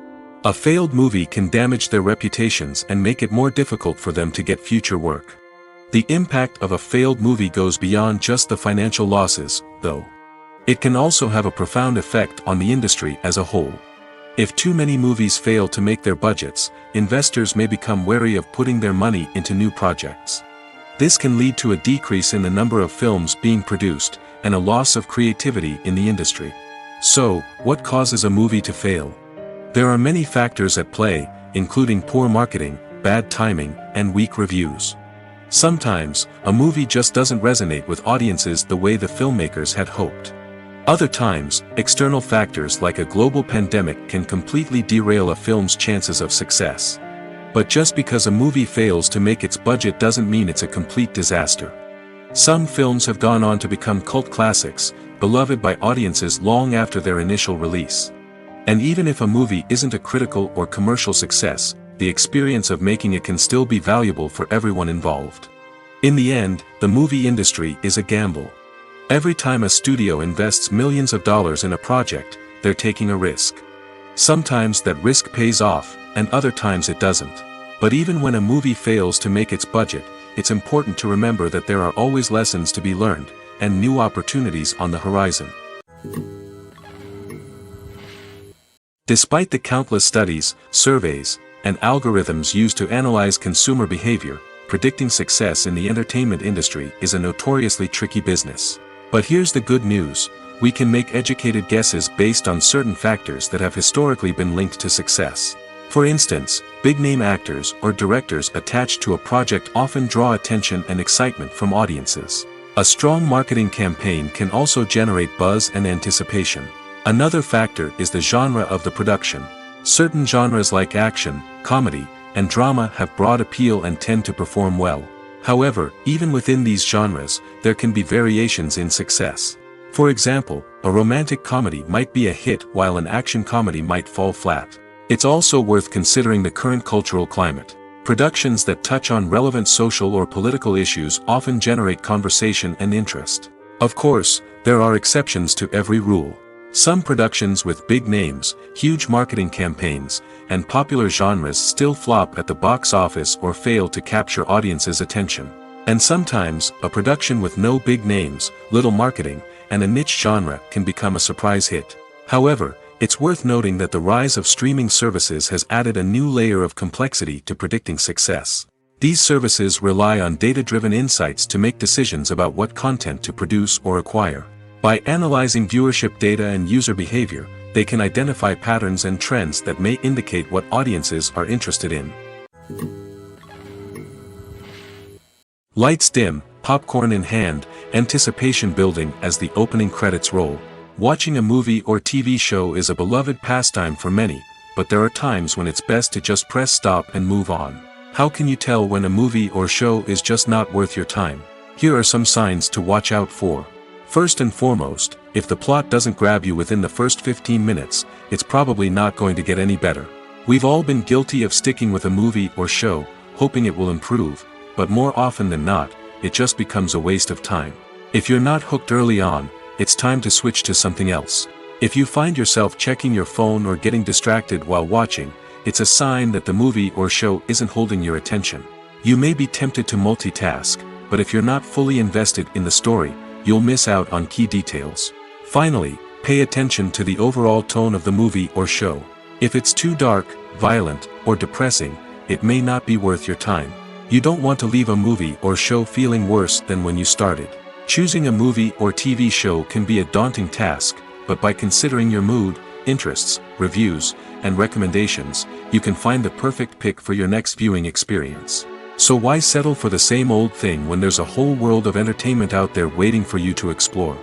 A failed movie can damage their reputations and make it more difficult for them to get future work. The impact of a failed movie goes beyond just the financial losses, though. It can also have a profound effect on the industry as a whole. If too many movies fail to make their budgets, investors may become wary of putting their money into new projects. This can lead to a decrease in the number of films being produced, and a loss of creativity in the industry. So, what causes a movie to fail? There are many factors at play, including poor marketing, bad timing, and weak reviews. Sometimes, a movie just doesn't resonate with audiences the way the filmmakers had hoped. Other times, external factors like a global pandemic can completely derail a film's chances of success. But just because a movie fails to make its budget doesn't mean it's a complete disaster. Some films have gone on to become cult classics, beloved by audiences long after their initial release. And even if a movie isn't a critical or commercial success, the experience of making it can still be valuable for everyone involved. In the end, the movie industry is a gamble. Every time a studio invests millions of dollars in a project, they're taking a risk. Sometimes that risk pays off, and other times it doesn't. But even when a movie fails to make its budget, it's important to remember that there are always lessons to be learned, and new opportunities on the horizon. Despite the countless studies, surveys, and algorithms used to analyze consumer behavior, predicting success in the entertainment industry is a notoriously tricky business. But here's the good news: we can make educated guesses based on certain factors that have historically been linked to success. For instance, big-name actors or directors attached to a project often draw attention and excitement from audiences. A strong marketing campaign can also generate buzz and anticipation. Another factor is the genre of the production. Certain genres like action, comedy, and drama have broad appeal and tend to perform well. However, even within these genres, there can be variations in success. For example, a romantic comedy might be a hit while an action comedy might fall flat. It's also worth considering the current cultural climate. Productions that touch on relevant social or political issues often generate conversation and interest. Of course, there are exceptions to every rule. Some productions with big names, huge marketing campaigns, and popular genres still flop at the box office or fail to capture audiences' attention. And sometimes, a production with no big names, little marketing, and a niche genre can become a surprise hit. However, it's worth noting that the rise of streaming services has added a new layer of complexity to predicting success. These services rely on data-driven insights to make decisions about what content to produce or acquire. By analyzing viewership data and user behavior, they can identify patterns and trends that may indicate what audiences are interested in. Lights dim, popcorn in hand, anticipation building as the opening credits roll. Watching a movie or TV show is a beloved pastime for many, but there are times when it's best to just press stop and move on. How can you tell when a movie or show is just not worth your time? Here are some signs to watch out for. First and foremost, if the plot doesn't grab you within the first 15 minutes, it's probably not going to get any better. We've all been guilty of sticking with a movie or show, hoping it will improve, but more often than not, it just becomes a waste of time. If you're not hooked early on, it's time to switch to something else. If you find yourself checking your phone or getting distracted while watching, it's a sign that the movie or show isn't holding your attention. You may be tempted to multitask, but if you're not fully invested in the story, you'll miss out on key details. Finally, pay attention to the overall tone of the movie or show. If it's too dark, violent, or depressing, it may not be worth your time. You don't want to leave a movie or show feeling worse than when you started. Choosing a movie or TV show can be a daunting task, but by considering your mood, interests, reviews, and recommendations, you can find the perfect pick for your next viewing experience. So why settle for the same old thing when there's a whole world of entertainment out there waiting for you to explore?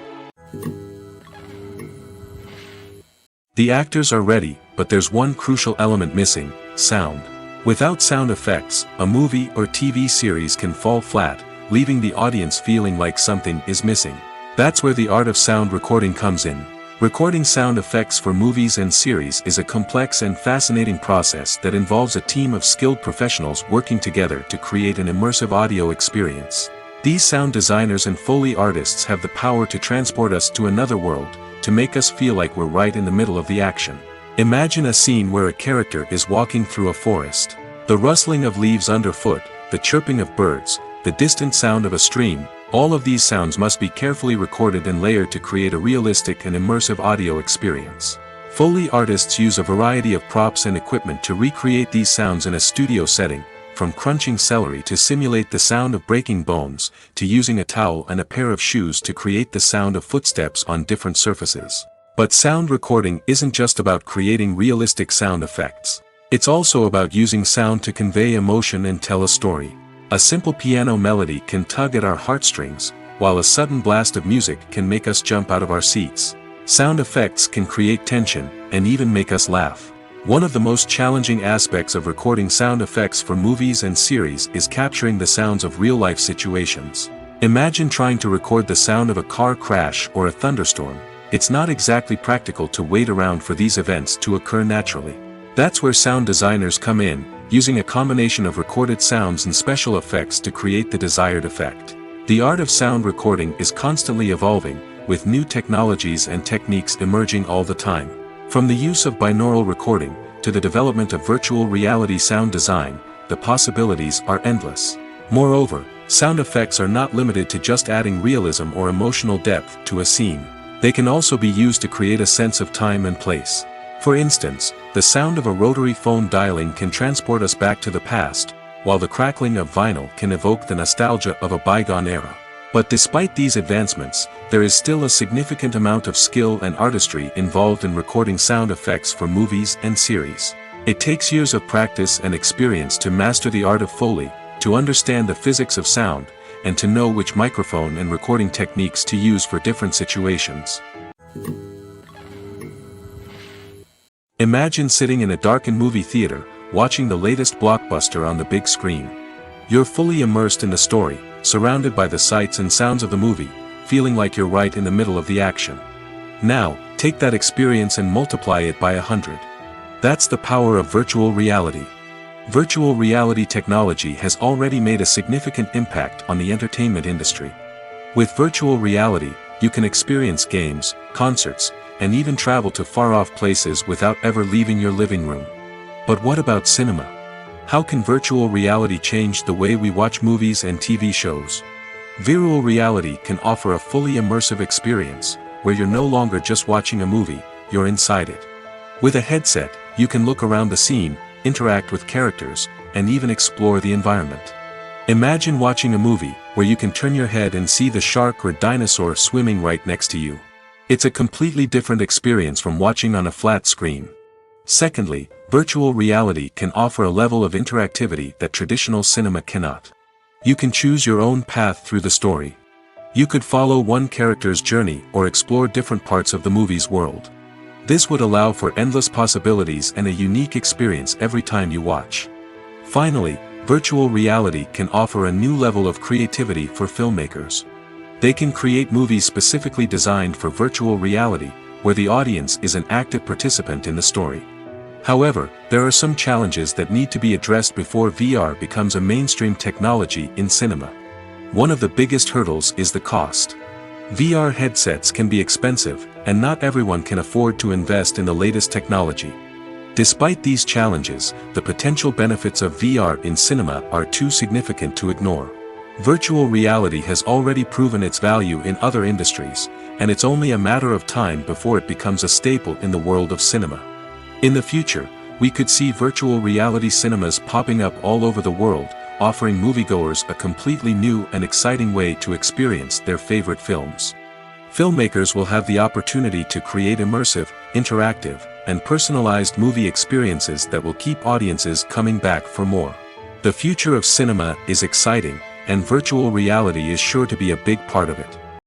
The actors are ready, but there's one crucial element missing: sound. Without sound effects, a movie or TV series can fall flat, leaving the audience feeling like something is missing. That's where the art of sound recording comes in. Recording sound effects for movies and series is a complex and fascinating process that involves a team of skilled professionals working together to create an immersive audio experience. These sound designers and Foley artists have the power to transport us to another world, to make us feel like we're right in the middle of the action. Imagine a scene where a character is walking through a forest. The rustling of leaves underfoot, the chirping of birds, the distant sound of a stream, all of these sounds must be carefully recorded and layered to create a realistic and immersive audio experience. Foley artists use a variety of props and equipment to recreate these sounds in a studio setting, from crunching celery to simulate the sound of breaking bones, to using a towel and a pair of shoes to create the sound of footsteps on different surfaces. But sound recording isn't just about creating realistic sound effects. It's also about using sound to convey emotion and tell a story. A simple piano melody can tug at our heartstrings, while a sudden blast of music can make us jump out of our seats. Sound effects can create tension, and even make us laugh. One of the most challenging aspects of recording sound effects for movies and series is capturing the sounds of real-life situations. Imagine trying to record the sound of a car crash or a thunderstorm. It's not exactly practical to wait around for these events to occur naturally. That's where sound designers come in, using a combination of recorded sounds and special effects to create the desired effect. The art of sound recording is constantly evolving, with new technologies and techniques emerging all the time. From the use of binaural recording, to the development of virtual reality sound design, the possibilities are endless. Moreover, sound effects are not limited to just adding realism or emotional depth to a scene. They can also be used to create a sense of time and place. For instance, the sound of a rotary phone dialing can transport us back to the past, while the crackling of vinyl can evoke the nostalgia of a bygone era. But despite these advancements, there is still a significant amount of skill and artistry involved in recording sound effects for movies and series. It takes years of practice and experience to master the art of Foley, to understand the physics of sound, and to know which microphone and recording techniques to use for different situations. Imagine sitting in a darkened movie theater, watching the latest blockbuster on the big screen. You're fully immersed in the story, surrounded by the sights and sounds of the movie, feeling like you're right in the middle of the action. Now, take that experience and multiply it by 100. That's the power of virtual reality. Virtual reality technology has already made a significant impact on the entertainment industry. With virtual reality, you can experience games, concerts, and even travel to far-off places without ever leaving your living room. But what about cinema? How can virtual reality change the way we watch movies and TV shows? Virtual reality can offer a fully immersive experience, where you're no longer just watching a movie, you're inside it. With a headset, you can look around the scene, interact with characters, and even explore the environment. Imagine watching a movie where you can turn your head and see the shark or dinosaur swimming right next to you. It's a completely different experience from watching on a flat screen. Secondly, virtual reality can offer a level of interactivity that traditional cinema cannot. You can choose your own path through the story. You could follow one character's journey or explore different parts of the movie's world. This would allow for endless possibilities and a unique experience every time you watch. Finally, virtual reality can offer a new level of creativity for filmmakers. They can create movies specifically designed for virtual reality, where the audience is an active participant in the story. However, there are some challenges that need to be addressed before VR becomes a mainstream technology in cinema. One of the biggest hurdles is the cost. VR headsets can be expensive, and not everyone can afford to invest in the latest technology. Despite these challenges, the potential benefits of VR in cinema are too significant to ignore. Virtual reality has already proven its value in other industries, and it's only a matter of time before it becomes a staple in the world of cinema. In the future, we could see virtual reality cinemas popping up all over the world, offering moviegoers a completely new and exciting way to experience their favorite films. Filmmakers will have the opportunity to create immersive, interactive, and personalized movie experiences that will keep audiences coming back for more. The future of cinema is exciting, and virtual reality is sure to be a big part of it.